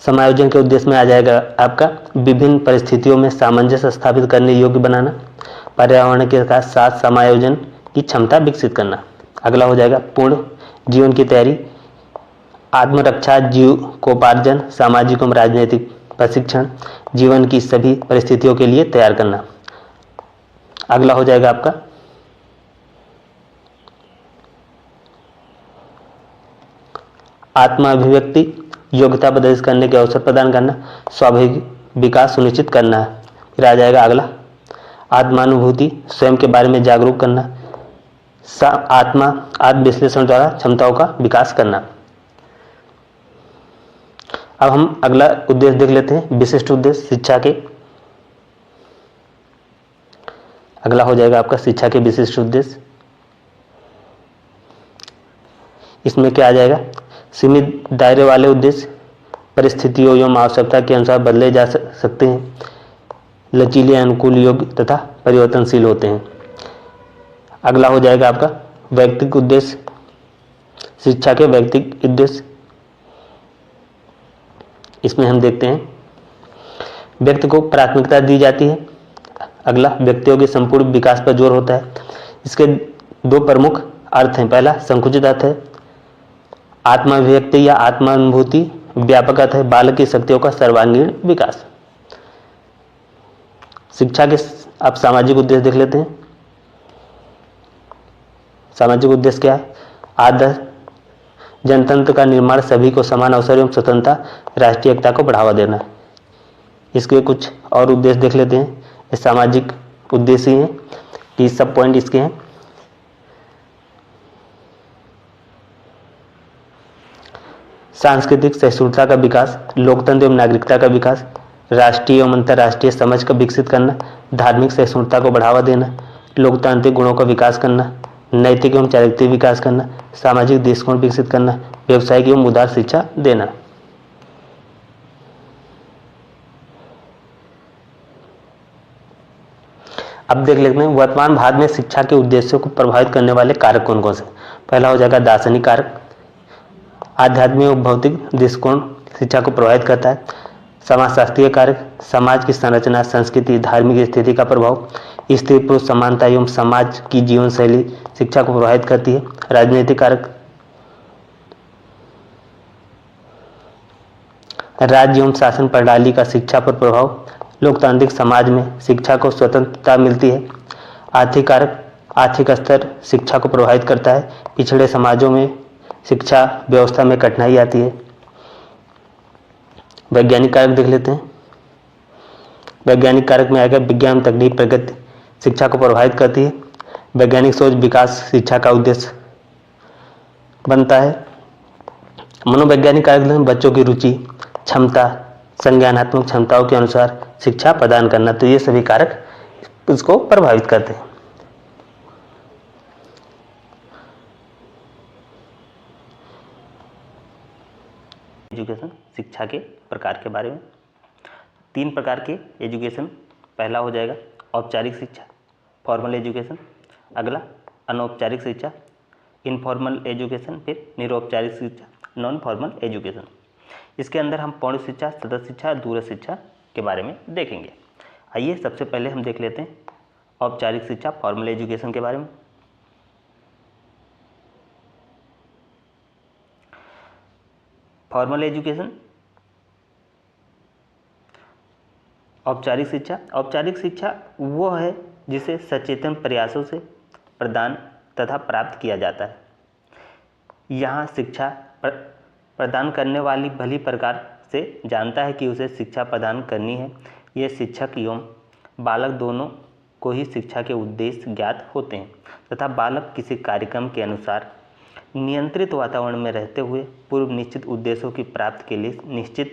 Speaker 1: समायोजन के उद्देश्य में आ जाएगा आपका विभिन्न परिस्थितियों में सामंजस्य स्थापित करने योग्य बनाना, पर्यावरण के साथ समायोजन की क्षमता विकसित करना। अगला हो जाएगा पूर्ण जीवन की तैयारी, आत्मरक्षा, जीविकोपार्जन, सामाजिक एवं राजनीतिक प्रशिक्षण, जीवन की सभी परिस्थितियों के लिए तैयार करना। अगला हो जाएगा आपका आत्माभिव्यक्ति, योग्यता प्रदर्शित करने के अवसर प्रदान करना, स्वाभाविक विकास सुनिश्चित करना। फिर आ जाएगा अगला आत्मानुभूति, स्वयं के बारे में जागरूक करना, आत्मविश्लेषण द्वारा क्षमताओं का विकास करना। अब हम अगला उद्देश्य देख लेते हैं, विशिष्ट उद्देश्य शिक्षा के। अगला हो जाएगा आपका शिक्षा के विशिष्ट उद्देश्य। इसमें क्या आ जाएगा, सीमित दायरे वाले उद्देश्य परिस्थितियों एवं आवश्यकता के अनुसार बदले जा सकते हैं, लचीले, अनुकूल, योग्य तथा परिवर्तनशील होते हैं। अगला हो जाएगा आपका व्यक्तिगत उद्देश्य, शिक्षा के व्यक्तिगत उद्देश्य। इसमें हम देखते हैं व्यक्ति को प्राथमिकता दी जाती है। अगला व्यक्तियों के संपूर्ण विकास पर जोर होता है। इसके 2 प्रमुख अर्थ हैं, पहला संकुचित अर्थ है आत्माभिव्यक्ति या आत्मानुभूति, व्यापक अर्थ है बालक की शक्तियों का सर्वांगीण विकास। शिक्षा के अब सामाजिक उद्देश्य देख लेते हैं। सामाजिक उद्देश्य क्या है? आदर्श जनतंत्र का निर्माण, सभी को समान अवसर एवं स्वतंत्रता, राष्ट्रीय एकता को बढ़ावा देना। इसके कुछ और उद्देश्य देख लेते हैं। ये सामाजिक उद्देश्य ही हैं कि सब पॉइंट इसके हैं। सांस्कृतिक सहिष्णुता का विकास, लोकतंत्र एवं नागरिकता का विकास, राष्ट्रीय एवं अंतर्राष्ट्रीय समझ को विकसित करना, धार्मिक सहिष्णुता को बढ़ावा देना, लोकतांत्रिक गुणों का विकास करना, नैतिक एवं चारित्रिक विकास करना, सामाजिक दृष्टिकोण विकसित करना, व्यवसायिक एवं उदार शिक्षा देना। अब देख लेते हैं वर्तमान भारत में शिक्षा के उद्देश्यों को प्रभावित करने वाले कारक कौन कौन से। पहला हो जाएगा दार्शनिक कारक, आध्यात्मिक और भौतिक दृष्टिकोण शिक्षा को प्रभावित करता है। समाजशास्त्रीय कारक, समाज की संरचना, संस्कृति, धार्मिक स्थिति का प्रभाव, स्त्री पुरुष समानता एवं समाज की जीवन शैली शिक्षा को प्रभावित करती है। राजनीतिक कारक, राज्य एवं शासन प्रणाली का शिक्षा पर प्रभाव, लोकतांत्रिक समाज में शिक्षा को स्वतंत्रता मिलती है। आर्थिक कारक, आर्थिक स्तर शिक्षा को प्रभावित करता है, पिछड़े समाजों में शिक्षा व्यवस्था में कठिनाई आती है। वैज्ञानिक कारक देख लेते हैं। वैज्ञानिक कारक में आएगा विज्ञान तकनीक प्रगति शिक्षा को प्रभावित करती है। वैज्ञानिक सोच विकास शिक्षा का उद्देश्य बनता है। मनोवैज्ञानिक कारक में बच्चों की रुचि, क्षमता, संज्ञानात्मक क्षमताओं के अनुसार शिक्षा प्रदान करना, तो ये सभी कारक इसको प्रभावित करते हैं। एजुकेशन शिक्षा के प्रकार के बारे में, 3 प्रकार के एजुकेशन। पहला हो जाएगा औपचारिक शिक्षा, फॉर्मल एजुकेशन। अगला अनौपचारिक शिक्षा, इनफॉर्मल एजुकेशन। फिर निरौपचारिक शिक्षा, नॉन फॉर्मल एजुकेशन। इसके अंदर हम पूर्ण शिक्षा, सतत शिक्षा, दूरस्थ शिक्षा के बारे में देखेंगे। आइए सबसे पहले हम देख लेते हैं औपचारिक शिक्षा, फॉर्मल एजुकेशन के बारे में। फॉर्मल एजुकेशन, औपचारिक शिक्षा। औपचारिक शिक्षा वो है जिसे सचेतन प्रयासों से प्रदान तथा प्राप्त किया जाता है। यहाँ शिक्षा प्रदान करने वाली भली प्रकार से जानता है कि उसे शिक्षा प्रदान करनी है। ये शिक्षक एवं बालक दोनों को ही शिक्षा के उद्देश्य ज्ञात होते हैं तथा बालक किसी कार्यक्रम के अनुसार नियंत्रित वातावरण में रहते हुए पूर्व निश्चित उद्देश्यों की प्राप्ति के लिए निश्चित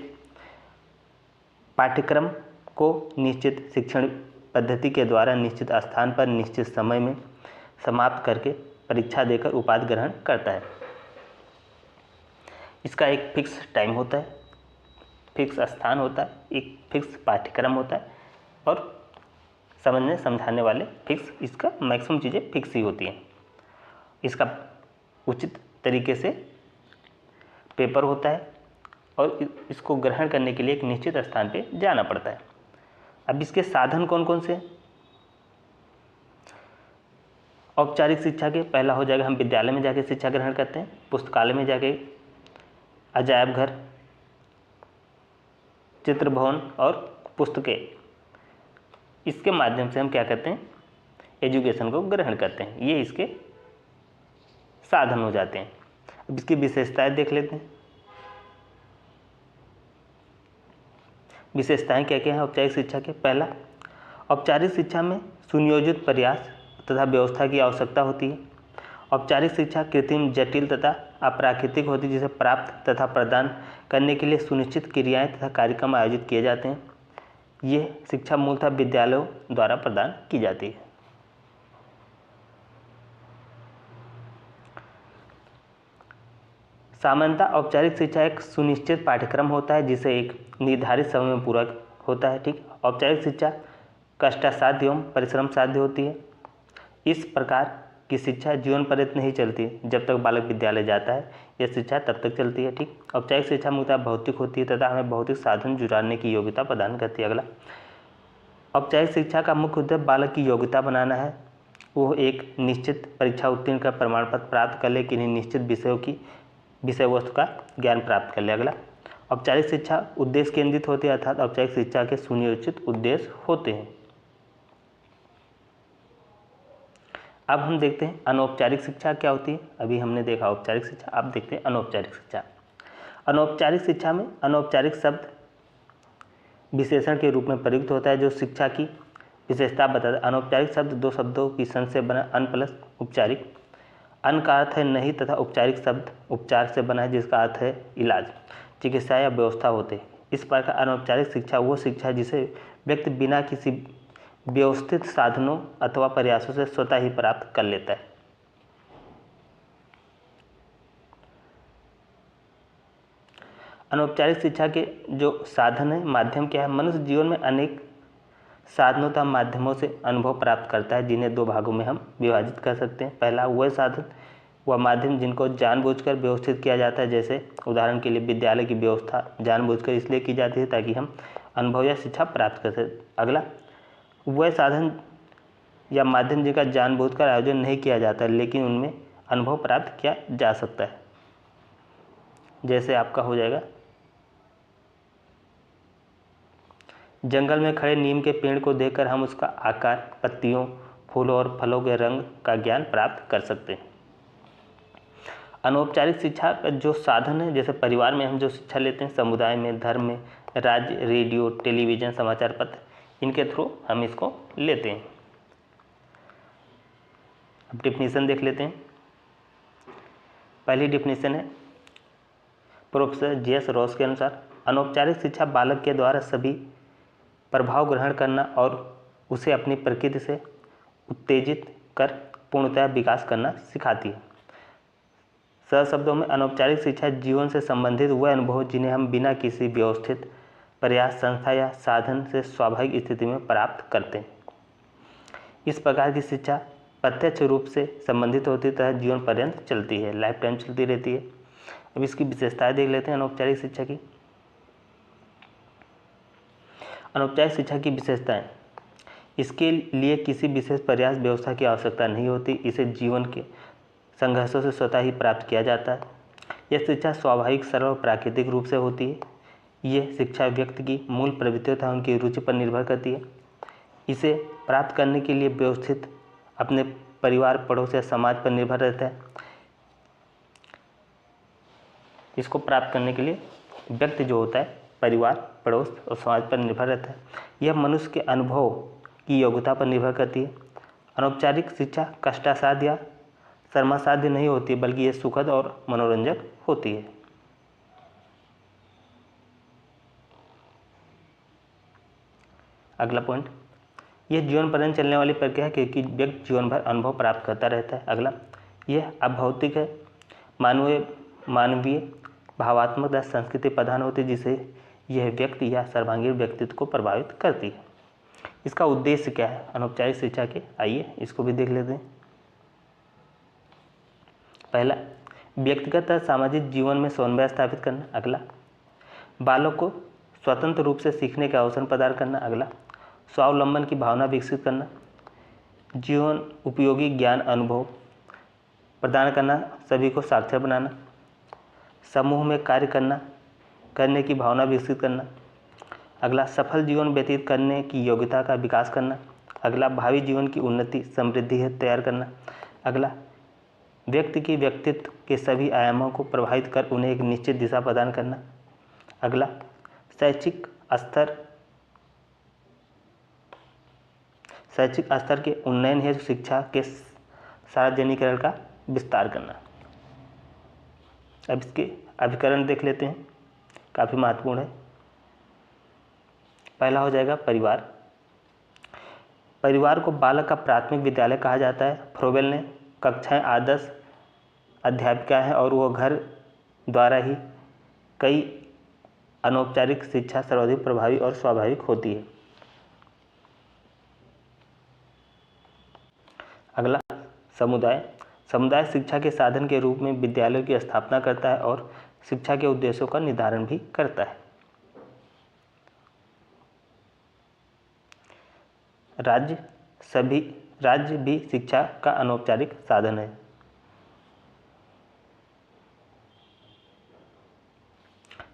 Speaker 1: पाठ्यक्रम को निश्चित शिक्षण पद्धति के द्वारा निश्चित स्थान पर निश्चित समय में समाप्त करके परीक्षा देकर उपाधि ग्रहण करता है। इसका एक फिक्स टाइम होता है, फिक्स स्थान होता है, एक फिक्स पाठ्यक्रम होता है और समझने समझाने वाले फिक्स, इसका मैक्सिमम चीज़ें फिक्स ही होती हैं। इसका उचित तरीके से पेपर होता है और इसको ग्रहण करने के लिए एक निश्चित स्थान पे जाना पड़ता है। अब इसके साधन कौन कौन से? औपचारिक शिक्षा के पहला हो जाएगा हम विद्यालय में जाके शिक्षा ग्रहण करते हैं, पुस्तकालय में जाके, अजायब घर, चित्र भवन और पुस्तकें, इसके माध्यम से हम क्या करते हैं, एजुकेशन को ग्रहण करते हैं। ये इसके साधन हो जाते हैं। अब इसकी विशेषताएं देख लेते हैं। विशेषताएं क्या क्या हैं औपचारिक शिक्षा के? पहला, औपचारिक शिक्षा में सुनियोजित प्रयास तथा व्यवस्था की आवश्यकता होती है। औपचारिक शिक्षा कृत्रिम, जटिल तथा अप्राकृतिक होती है, जिसे प्राप्त तथा प्रदान करने के लिए सुनिश्चित क्रियाएं तथा कार्यक्रम आयोजित किए जाते हैं। ये शिक्षा मूलतः विद्यालयों द्वारा प्रदान की जाती है। सामान्यतः औपचारिक शिक्षा एक सुनिश्चित पाठ्यक्रम होता है जिसे एक निर्धारित समय में पूरा होता है। ठीक, औपचारिक शिक्षा कष्टसाध्य एवं परिश्रम साध्य होती है। इस प्रकार की शिक्षा जीवन पर्यंत नहीं चलती है। जब तक बालक विद्यालय जाता है यह शिक्षा तब तक चलती है। ठीक, औपचारिक शिक्षा मुख्यतः भौतिक होती है तथा हमें भौतिक साधन जुटाने की योग्यता प्रदान करती है। अगला, औपचारिक शिक्षा का मुख्य उद्देश्य बालक की योग्यता बनाना है। वो एक निश्चित परीक्षा उत्तीर्ण का प्रमाण पत्र प्राप्त कर ले, किन्हीं निश्चित विषयों की विषय वस्तु का ज्ञान प्राप्त कर ले। अगला, औपचारिक शिक्षा उद्देश्य केंद्रित होती है, अर्थात औपचारिक शिक्षा के सुनियोजित उद्देश्य होते हैं। अब हम देखते हैं अनौपचारिक शिक्षा क्या होती है। अभी हमने देखा औपचारिक शिक्षा, अब देखते हैं अनौपचारिक शिक्षा। अनौपचारिक शिक्षा में अनौपचारिक शब्द विशेषण के रूप में प्रयुक्त होता है जो शिक्षा की विशेषता बताता है। अनौपचारिक शब्द दो शब्दों की संधि से बना अन प्लस उपचारिक। अन का अर्थ है नहीं तथा उपचारिक शब्द उपचार से बना है जिसका अर्थ है इलाज, चिकित्सा या व्यवस्था होते हैं। इस प्रकार अनौपचारिक शिक्षा वो शिक्षा है जिसे व्यक्ति बिना किसी व्यवस्थित साधनों अथवा प्रयासों से स्वतः ही प्राप्त कर लेता है। अनौपचारिक शिक्षा के जो साधन है, माध्यम क्या है। मनुष्य जीवन में अनेक साधनों तथा माध्यमों से अनुभव प्राप्त करता है जिन्हें दो भागों में हम विभाजित कर सकते हैं। पहला वह साधन व माध्यम जिनको जानबूझकर व्यवस्थित किया जाता है, जैसे उदाहरण के लिए विद्यालय की व्यवस्था जानबूझकर इसलिए की जाती है ताकि हम अनुभव या शिक्षा प्राप्त कर सकें। अगला वह साधन या माध्यम जिनका जानबूझकर आयोजन नहीं किया जाता लेकिन उनमें अनुभव प्राप्त किया जा सकता है, जैसे आपका हो जाएगा जंगल में खड़े नीम के पेड़ को देखकर हम उसका आकार, पत्तियों, फूलों और फलों के रंग का ज्ञान प्राप्त कर सकते हैं। अनौपचारिक शिक्षा का जो साधन है, जैसे परिवार में हम जो शिक्षा लेते हैं, समुदाय में, धर्म में, राज्य, रेडियो, टेलीविज़न, समाचार पत्र, इनके थ्रू हम इसको लेते हैं। अब डिफिनीशन देख लेते हैं। पहली डिफिनीशन है प्रोफेसर जी.एस. रॉस के अनुसार, अनौपचारिक शिक्षा बालक के द्वारा सभी प्रभाव ग्रहण करना और उसे अपनी प्रकृति से उत्तेजित कर पूर्णतः विकास करना सिखाती है। सरल शब्दों में अनौपचारिक शिक्षा जीवन से संबंधित वह अनुभव जिन्हें हम बिना किसी व्यवस्थित प्रयास, संस्था या साधन से स्वाभाविक स्थिति में प्राप्त करते हैं। इस प्रकार की शिक्षा प्रत्यक्ष रूप से संबंधित होती है तथा जीवन पर्यंत चलती है, लाइफ टाइम चलती रहती है। अब इसकी विशेषताएं देख लेते हैं अनौपचारिक शिक्षा की। अनौपचारिक शिक्षा की विशेषताएं, इसके लिए किसी विशेष प्रयास व्यवस्था की आवश्यकता नहीं होती। इसे जीवन के संघर्षों से स्वतः ही प्राप्त किया जाता है। यह शिक्षा स्वाभाविक, सरल और प्राकृतिक रूप से होती है। यह शिक्षा व्यक्ति की मूल प्रवृत्तियों तथा उनकी रुचि पर निर्भर करती है। इसे प्राप्त करने के लिए व्यवस्थित अपने परिवार, पड़ोस या समाज पर निर्भर रहता है। इसको प्राप्त करने के लिए व्यक्ति जो होता है परिवार, पड़ोस और समाज पर निर्भर रहता है। यह मनुष्य के अनुभव की योग्यता पर निर्भर करती है। अनौपचारिक शिक्षा कष्टासाध्य या श्रमासाध्य नहीं होती बल्कि यह सुखद और मनोरंजक होती है। अगला पॉइंट, यह जीवन पर्यंत चलने वाली प्रक्रिया है क्योंकि व्यक्ति जीवन भर अनुभव प्राप्त करता रहता है। अगला, यह अभौतिक है, मानवीय, भावात्मक तथा संस्कृति प्रधान होती है जिसे यह व्यक्ति या सर्वांगीण व्यक्तित्व को प्रभावित करती है। इसका उद्देश्य क्या है अनौपचारिक शिक्षा के, आइए इसको भी देख लेते हैं। पहला, व्यक्तिगत तथा सामाजिक जीवन में समन्वय स्थापित करना। अगला, बालक को स्वतंत्र रूप से सीखने का अवसर प्रदान करना। अगला, स्वावलंबन की भावना विकसित करना। जीवन उपयोगी ज्ञान अनुभव प्रदान करना, सभी को साक्षर बनाना। समूह में कार्य करने की भावना विकसित करना। अगला, सफल जीवन व्यतीत करने की योग्यता का विकास करना। अगला, भावी जीवन की उन्नति समृद्धि है तैयार करना। अगला, व्यक्ति की व्यक्तित्व के सभी आयामों को प्रभावित कर उन्हें एक निश्चित दिशा प्रदान करना। अगला, शैक्षिक स्तर के उन्नयन हेतु शिक्षा के सार्वजनिकरण का विस्तार करना। अब इसके अभिकरण देख लेते हैं, काफ़ी महत्वपूर्ण है। पहला हो जाएगा परिवार। परिवार को बालक का प्राथमिक विद्यालय कहा जाता है। फ्रोबेल ने कक्षाएं आदर्श अध्यापिका है और वो घर द्वारा ही कई अनौपचारिक शिक्षा सर्वाधिक प्रभावी और स्वाभाविक होती है। अगला, समुदाय शिक्षा के साधन के रूप में विद्यालयों की स्थापना करता है और शिक्षा के उद्देश्यों का निर्धारण भी करता है। राज्य भी शिक्षा का अनौपचारिक साधन है।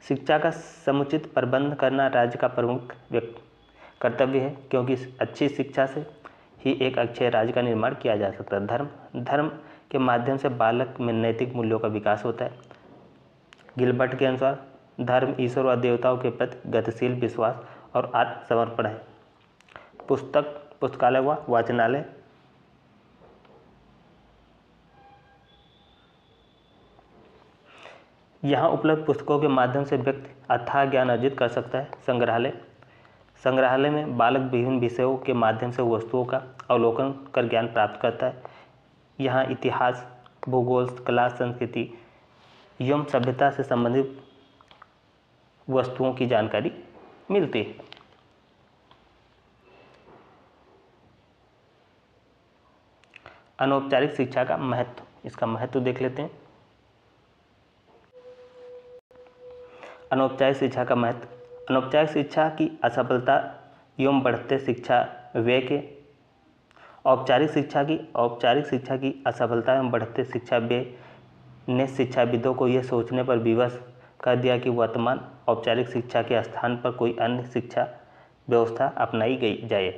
Speaker 1: शिक्षा का समुचित प्रबंध करना राज्य का प्रमुख कर्तव्य है क्योंकि अच्छी शिक्षा से ही एक अक्षय राज्य का निर्माण किया जा सकता है। धर्म के माध्यम से बालक में नैतिक मूल्यों का विकास होता है। गिलबर्ट के अनुसार धर्म ईश्वर व देवताओं के प्रति गतिशील विश्वास और आत्मसमर्पण है। पुस्तकालय व वाचनालय यहाँ उपलब्ध पुस्तकों के माध्यम से व्यक्ति अथाह ज्ञान अर्जित कर सकता है। संग्रहालय में बालक विभिन्न विषयों के माध्यम से वस्तुओं का अवलोकन कर ज्ञान प्राप्त करता है। यहाँ इतिहास, भूगोल, कला, संस्कृति एवं सभ्यता से संबंधित वस्तुओं की जानकारी मिलती है। अनौपचारिक शिक्षा का महत्व, इसका महत्व देख लेते हैं। अनौपचारिक शिक्षा का महत्व। अनौपचारिक शिक्षा की असफलता एवं बढ़ते शिक्षा व्यय के औपचारिक शिक्षा की असफलता एवं बढ़ते शिक्षा व्यय ने शिक्षाविदों को यह सोचने पर विवश कर दिया कि वर्तमान औपचारिक शिक्षा के स्थान पर कोई अन्य शिक्षा व्यवस्था अपनाई गई जाए।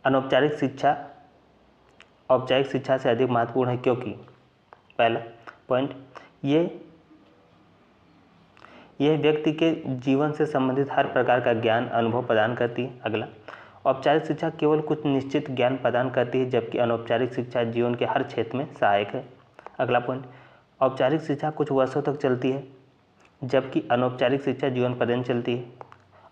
Speaker 1: अनौपचारिक शिक्षा औपचारिक शिक्षा से अधिक महत्वपूर्ण है क्योंकि पहला पॉइंट, यह व्यक्ति के जीवन से संबंधित हर प्रकार का ज्ञान अनुभव प्रदान करती है। अगला, औपचारिक शिक्षा केवल कुछ निश्चित ज्ञान प्रदान करती है जबकि अनौपचारिक शिक्षा जीवन के हर क्षेत्र में सहायक है। अगला पॉइंट, औपचारिक शिक्षा कुछ वर्षों तक चलती है जबकि अनौपचारिक शिक्षा जीवन पर्यंत चलती है।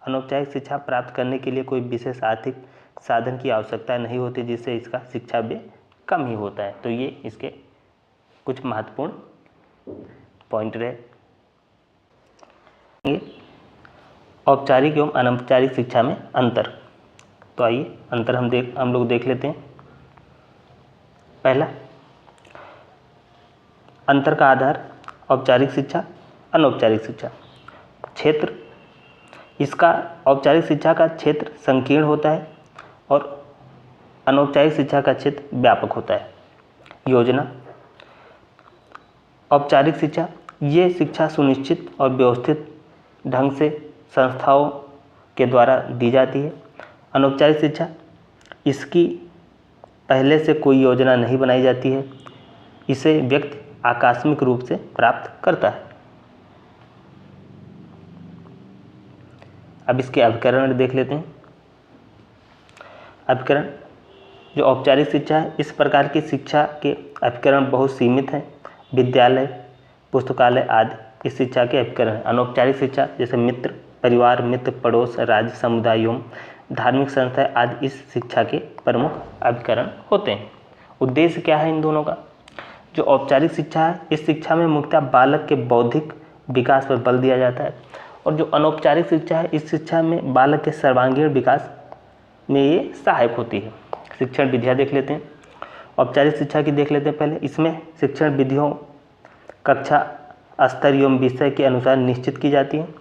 Speaker 1: अनौपचारिक शिक्षा प्राप्त करने के लिए कोई विशेष आर्थिक साधन की आवश्यकता नहीं होती जिससे इसका शिक्षा व्यय कम ही होता है। तो ये इसके कुछ महत्वपूर्ण पॉइंट रहे। औपचारिक एवं अनौपचारिक शिक्षा में अंतर। तो आइए अंतर हम लोग देख लेते हैं। पहला, अंतर का आधार औपचारिक शिक्षा, अनौपचारिक शिक्षा। क्षेत्र, इसका औपचारिक शिक्षा का क्षेत्र संकीर्ण होता है और अनौपचारिक शिक्षा का क्षेत्र व्यापक होता है। योजना, औपचारिक शिक्षा, ये शिक्षा सुनिश्चित और व्यवस्थित ढंग से संस्थाओं के द्वारा दी जाती है। अनौपचारिक शिक्षा, इसकी पहले से कोई योजना नहीं बनाई जाती है, इसे व्यक्ति आकस्मिक रूप से प्राप्त करता है। अब इसके अभिकरण देख लेते हैं। अभिकरण, जो औपचारिक शिक्षा है, इस प्रकार की शिक्षा के अभिकरण बहुत सीमित हैं। विद्यालय, पुस्तकालय आदि इस शिक्षा के अभिकरण हैं। अनौपचारिक शिक्षा जैसे मित्र, परिवार, मित्र, पड़ोस, राज्य, समुदाय एवं धार्मिक संस्थाएं आदि इस शिक्षा के प्रमुख अभिकरण होते हैं। उद्देश्य क्या है इन दोनों का? जो औपचारिक शिक्षा है, इस शिक्षा में मुख्यतः बालक के बौद्धिक विकास पर बल दिया जाता है और जो अनौपचारिक शिक्षा है, इस शिक्षा में बालक के सर्वांगीण विकास में ये सहायक होती है। शिक्षण विधियाँ देख लेते हैं। औपचारिक शिक्षा की देख लेते हैं पहले। इसमें शिक्षण विधियों कक्षा स्तर एवं विषय के अनुसार निश्चित की जाती हैं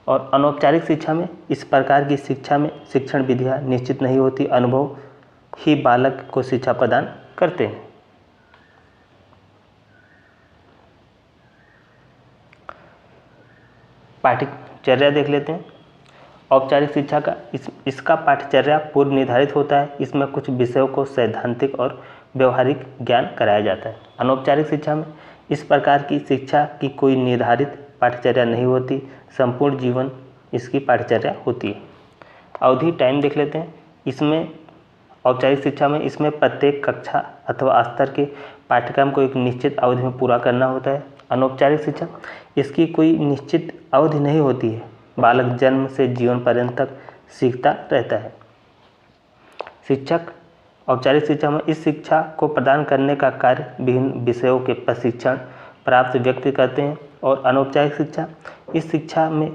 Speaker 1: और अनौपचारिक शिक्षा में इस प्रकार की शिक्षा में शिक्षण विधियाँ निश्चित नहीं होती, अनुभव ही बालक को शिक्षा प्रदान करते हैं। पाठ्यचर्या देख लेते हैं। औपचारिक शिक्षा का इसका पाठ्यचर्या पूर्व निर्धारित होता है। इसमें कुछ विषयों को सैद्धांतिक और व्यवहारिक ज्ञान कराया जाता है। अनौपचारिक शिक्षा में इस प्रकार की शिक्षा की कोई निर्धारित पाठ्यचर्या नहीं होती, संपूर्ण जीवन इसकी पाठ्यचर्या होती है। अवधि, टाइम देख लेते हैं। इसमें औपचारिक शिक्षा में इसमें प्रत्येक कक्षा अथवा स्तर के पाठ्यक्रम को एक निश्चित अवधि में पूरा करना होता है। अनौपचारिक शिक्षा, इसकी कोई निश्चित अवधि नहीं होती है, बालक जन्म से जीवन पर्यंत तक सीखता रहता है। शिक्षक औपचारिक शिक्षा में इस शिक्षा को प्रदान करने का कार्य विभिन्न विषयों के प्रशिक्षण प्राप्त व्यक्ति करते हैं और अनौपचारिक शिक्षा, इस शिक्षा में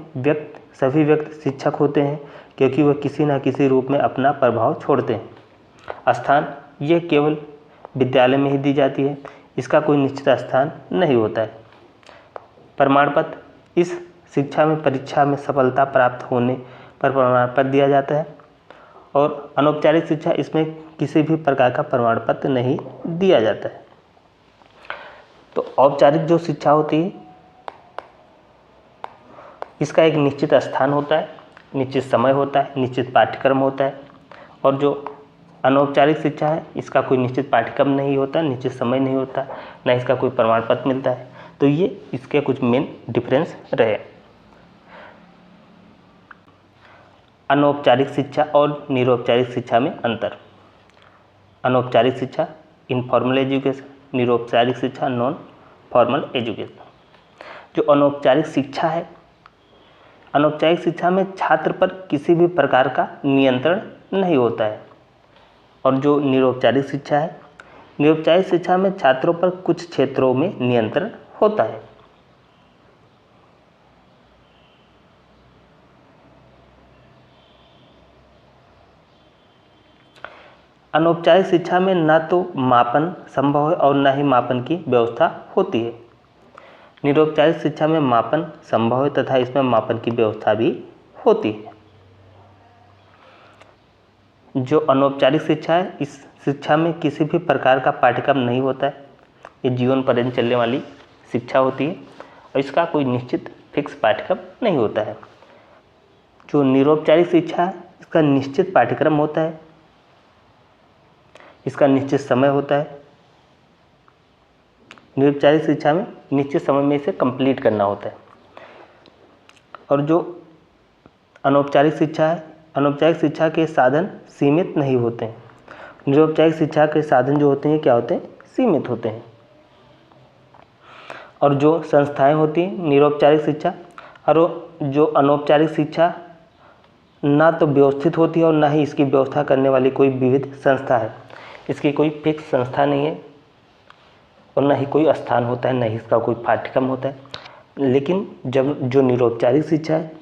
Speaker 1: सभी व्यक्ति शिक्षक होते हैं क्योंकि वह किसी न किसी रूप में अपना प्रभाव छोड़ते हैं। स्थान, ये केवल विद्यालय में ही दी जाती है, इसका कोई निश्चित स्थान नहीं होता है। प्रमाण पत्र, इस शिक्षा में परीक्षा में सफलता प्राप्त होने पर प्रमाण पत्र दिया जाता है और अनौपचारिक शिक्षा, इसमें किसी भी प्रकार का प्रमाण पत्र नहीं दिया जाता है। तो औपचारिक जो शिक्षा होती है इसका एक निश्चित स्थान होता है, निश्चित समय होता है, निश्चित पाठ्यक्रम होता है। और जो अनौपचारिक शिक्षा है इसका कोई निश्चित पाठ्यक्रम नहीं होता, निश्चित समय नहीं होता, ना इसका कोई प्रमाण पत्र मिलता है। तो ये इसके कुछ मेन डिफरेंस रहे। अनौपचारिक शिक्षा और निरौपचारिक शिक्षा में अंतर। अनौपचारिक शिक्षा इनफॉर्मल एजुकेशन, निरौपचारिक शिक्षा नॉन फॉर्मल एजुकेशन। जो अनौपचारिक शिक्षा है, अनौपचारिक शिक्षा में छात्र पर किसी भी प्रकार का नियंत्रण नहीं होता है। और जो निरौपचारिक शिक्षा है, निरौपचारिक शिक्षा में छात्रों पर कुछ क्षेत्रों में नियंत्रण होता है। अनौपचारिक शिक्षा में ना तो मापन संभव है और ना ही मापन की व्यवस्था होती है। निरौपचारिक शिक्षा में मापन संभव है तथा इसमें मापन की व्यवस्था भी होती है। जो अनौपचारिक शिक्षा है, इस शिक्षा में किसी भी प्रकार का पाठ्यक्रम नहीं होता है। ये जीवन पर्यंत चलने वाली शिक्षा होती है और इसका कोई निश्चित फिक्स पाठ्यक्रम नहीं होता है। जो निरौपचारिक शिक्षा है, इसका निश्चित पाठ्यक्रम होता है, इसका निश्चित समय होता है। निरौपचारिक शिक्षा में निश्चित समय में इसे कंप्लीट करना होता है। और जो अनौपचारिक शिक्षा है, अनौपचारिक शिक्षा के साधन सीमित नहीं होते हैं। निरौपचारिक शिक्षा के साधन जो होते हैं क्या होते हैं? सीमित होते हैं। और जो संस्थाएं होती हैं निरौपचारिक शिक्षा और जो अनौपचारिक शिक्षा ना तो व्यवस्थित होती है और ना ही इसकी व्यवस्था करने वाली कोई विविध संस्था है। इसकी कोई फिक्स संस्था नहीं है और ना ही कोई स्थान होता है, ना ही इसका कोई पाठ्यक्रम होता है। लेकिन जब जो निरौपचारिक शिक्षा है,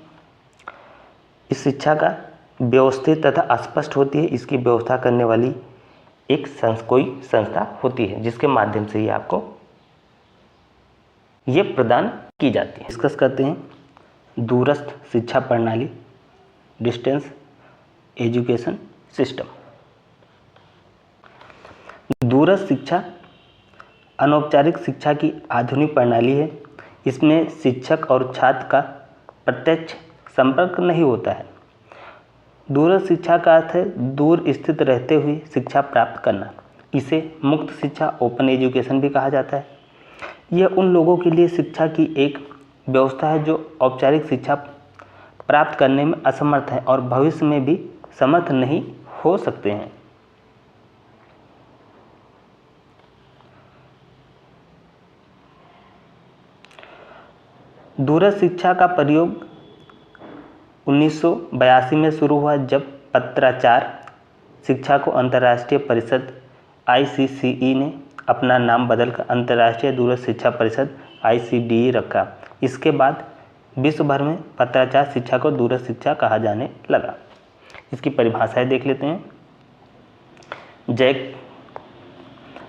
Speaker 1: इस शिक्षा का व्यवस्थित तथा स्पष्ट होती है, इसकी व्यवस्था करने वाली एक कोई संस्था होती है जिसके माध्यम से ये आपको ये प्रदान की जाती है। डिस्कस करते हैं दूरस्थ शिक्षा प्रणाली, डिस्टेंस एजुकेशन सिस्टम। दूरस्थ शिक्षा अनौपचारिक शिक्षा की आधुनिक प्रणाली है। इसमें शिक्षक और छात्र का प्रत्यक्ष संपर्क नहीं होता है। दूरस्थ शिक्षा का अर्थ है दूर स्थित रहते हुए शिक्षा प्राप्त करना। इसे मुक्त शिक्षा, ओपन एजुकेशन भी कहा जाता है। यह उन लोगों के लिए शिक्षा की एक व्यवस्था है जो औपचारिक शिक्षा प्राप्त करने में असमर्थ हैं और भविष्य में भी समर्थ नहीं हो सकते हैं। दूरस्थ शिक्षा का प्रयोग 1982 में शुरू हुआ जब पत्राचार शिक्षा को अंतर्राष्ट्रीय परिषद ICCE ने अपना नाम बदलकर अंतर्राष्ट्रीय दूरस्थ शिक्षा परिषद ICDE रखा। इसके बाद विश्व भर में पत्राचार शिक्षा को दूरस्थ शिक्षा कहा जाने लगा। इसकी परिभाषाएं देख लेते हैं।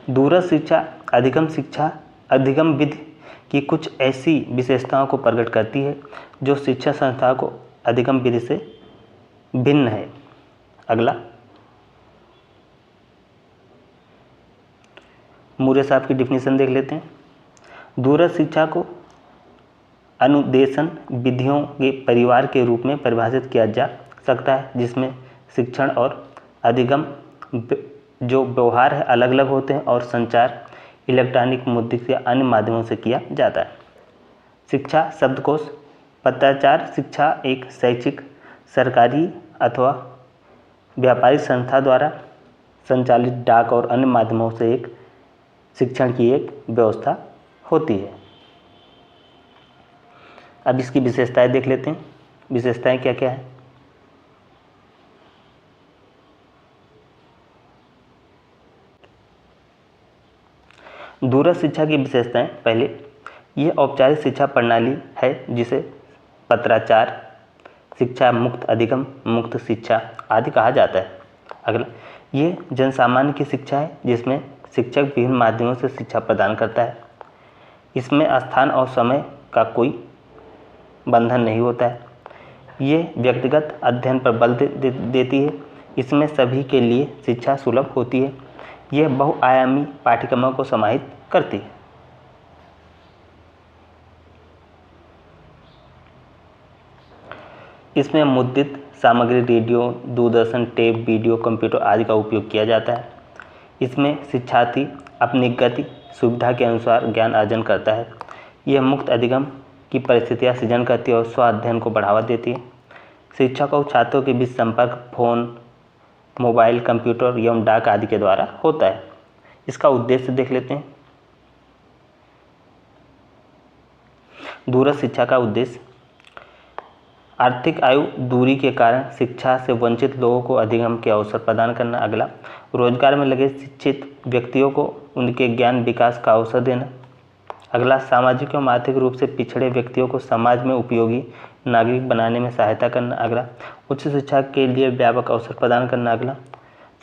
Speaker 1: दूरस्थ शिक्षा अधिगम विधि की कुछ ऐसी विशेषताओं को प्रकट करती है जो शिक्षा संस्थाओं को अधिगम विधि से भिन्न है। अगला मूर्य साहब की डिफिनीशन देख लेते हैं। दूरस्थ शिक्षा को अनुदेशन विधियों के परिवार के रूप में परिभाषित किया जा सकता है जिसमें शिक्षण और अधिगम जो व्यवहार है अलग अलग होते हैं और संचार इलेक्ट्रॉनिक मुद्रित या अन्य माध्यमों से किया जाता है। शिक्षा शब्दकोश। पत्राचार शिक्षा एक शैक्षिक, सरकारी अथवा व्यापारिक संस्था द्वारा संचालित डाक और अन्य माध्यमों से एक शिक्षण की एक व्यवस्था होती है। अब इसकी विशेषताएं देख लेते हैं। विशेषताएं क्या क्या है? दूरस्थ शिक्षा की विशेषताएं। पहले, यह औपचारिक शिक्षा प्रणाली है जिसे पत्राचार शिक्षा, मुक्त अधिगम, मुक्त शिक्षा आदि कहा जाता है। अगला, ये जनसामान्य की शिक्षा है जिसमें शिक्षक विभिन्न माध्यमों से शिक्षा प्रदान करता है। इसमें स्थान और समय का कोई बंधन नहीं होता है। ये व्यक्तिगत अध्ययन पर बल देती है। इसमें सभी के लिए शिक्षा सुलभ होती है। यह बहुआयामी पाठ्यक्रमों को समाहित करती है। इसमें मुद्रित सामग्री, radio, Doordarshan, tape, video, computer आदि का उपयोग किया जाता है। इसमें शिक्षार्थी अपनी गति सुविधा के अनुसार ज्ञान अर्जन करता है। यह मुक्त अधिगम की परिस्थितियाँ सृजन करती है और स्व अध्ययन को बढ़ावा देती है। शिक्षक और छात्रों के बीच संपर्क फोन, मोबाइल, कंप्यूटर एवं डाक आदि के द्वारा होता है। इसका उद्देश्य देख लेते हैं। दूरस्थ शिक्षा का उद्देश्य आर्थिक आयु दूरी के कारण शिक्षा से वंचित लोगों को अधिगम के अवसर प्रदान करना। अगला, रोजगार में लगे शिक्षित व्यक्तियों को उनके ज्ञान विकास का अवसर देना। अगला, सामाजिक एवं आर्थिक रूप से पिछड़े व्यक्तियों को समाज में उपयोगी नागरिक बनाने में सहायता करना। अगला, उच्च शिक्षा के लिए व्यापक अवसर प्रदान करना। अगला,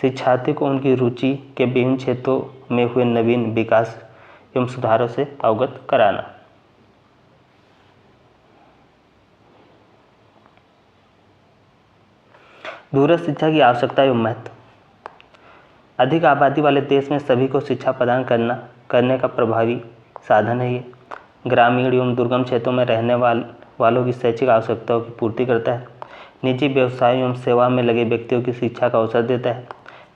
Speaker 1: शिक्षार्थी को उनकी रुचि के विभिन्न क्षेत्रों में हुए नवीन विकास एवं सुधारों से अवगत कराना। दूरस्थ शिक्षा की आवश्यकता एवं महत्व। अधिक आबादी वाले देश में सभी को शिक्षा प्रदान करने का प्रभावी साधन है। ये ग्रामीण एवं दुर्गम क्षेत्रों में रहने वालों की शैक्षिक आवश्यकताओं की पूर्ति करता है। निजी व्यवसाय एवं सेवा में लगे व्यक्तियों की शिक्षा का अवसर देता है।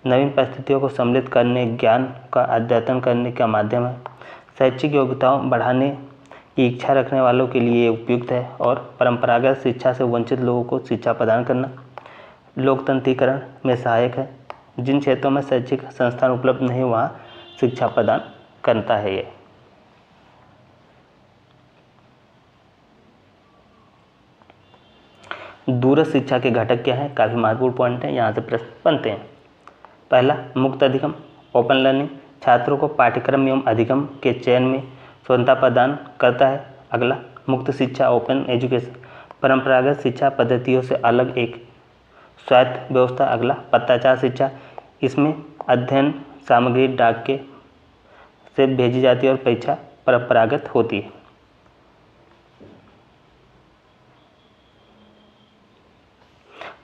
Speaker 1: नवीन परिस्थितियों को सम्मिलित करने, ज्ञान का अद्यतन करने का माध्यम है। शैक्षिक योग्यताओं बढ़ाने की इच्छा रखने वालों के लिए उपयुक्त है। और परंपरागत शिक्षा से वंचित लोगों को शिक्षा प्रदान करना लोकतंत्रीकरण में सहायक है। जिन क्षेत्रों में शैक्षिक संस्थान उपलब्ध नहीं वहाँ शिक्षा प्रदान करता है। ये दूरस्थ शिक्षा के घटक क्या हैं? काफ़ी महत्वपूर्ण पॉइंट है, यहाँ से प्रश्न बनते हैं। पहला, मुक्त अधिगम, ओपन लर्निंग, छात्रों को पाठ्यक्रम एवं अधिगम के चयन में स्वतंत्रता प्रदान करता है। अगला, मुक्त शिक्षा, ओपन एजुकेशन, परंपरागत शिक्षा पद्धतियों से अलग एक स्वायत्त व्यवस्था। अगला, पत्राचार शिक्षा, इसमें अध्ययन सामग्री डाक के से भेजी जाती है और परीक्षा परंपरागत होती है।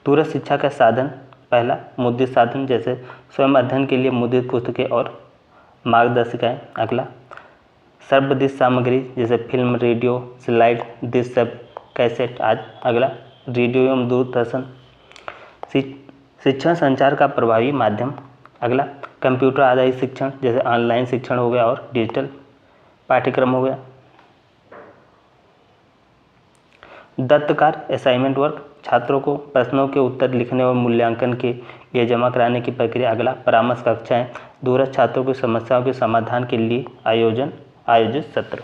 Speaker 1: दूरस्थ शिक्षा का साधन, पहला, मुद्रित साधन जैसे स्वयं अध्ययन के लिए मुद्रित पुस्तकें और मार्गदर्शिकाएं। अगला, सर्वदिश सामग्री जैसे film, radio, slide, dish, cassette आदि। अगला, रेडियो एवं दूरदर्शन, शिक्षण संचार का प्रभावी माध्यम। अगला, कंप्यूटर आधारित शिक्षण जैसे ऑनलाइन शिक्षण हो गया और डिजिटल पाठ्यक्रम हो गया। दत्तकार असाइनमेंट वर्क, छात्रों को प्रश्नों के उत्तर लिखने और मूल्यांकन के लिए जमा कराने की प्रक्रिया। अगला, परामर्श कक्षाएं, दूरस्थ छात्रों की समस्याओं के समाधान के लिए आयोजित सत्र।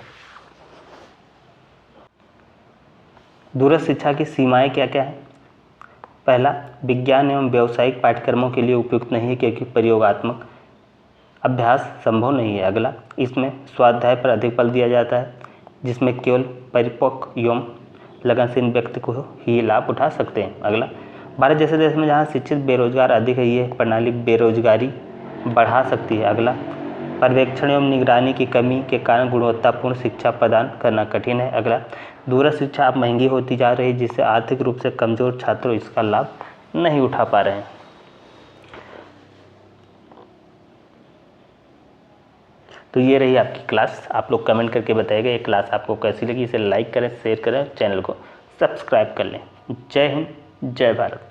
Speaker 1: दूरस्थ शिक्षा की सीमाएं क्या क्या है? पहला, विज्ञान एवं व्यावसायिक पाठ्यक्रमों के लिए उपयुक्त नहीं है क्योंकि प्रयोगात्मक अभ्यास संभव नहीं है। अगला, इसमें स्वाध्याय पर अधिक बल दिया जाता है जिसमें केवल परिपक्व एवं लगनशील व्यक्ति को ही लाभ उठा सकते हैं। अगला, भारत जैसे देश में जहाँ शिक्षित बेरोजगार अधिक है, ये प्रणाली बेरोजगारी बढ़ा सकती है। अगला, पर्यवेक्षण एवं निगरानी की कमी के कारण गुणवत्तापूर्ण शिक्षा प्रदान करना कठिन है। अगला, दूरस्थ शिक्षा अब महंगी होती जा रही है जिससे आर्थिक रूप से कमजोर छात्र इसका लाभ नहीं उठा पा रहे हैं। तो ये रही आपकी क्लास। आप लोग कमेंट करके बताइएगा ये क्लास आपको कैसी लगी। इसे लाइक करें, शेयर करें, चैनल को सब्सक्राइब कर लें। जय हिंद, जय भारत।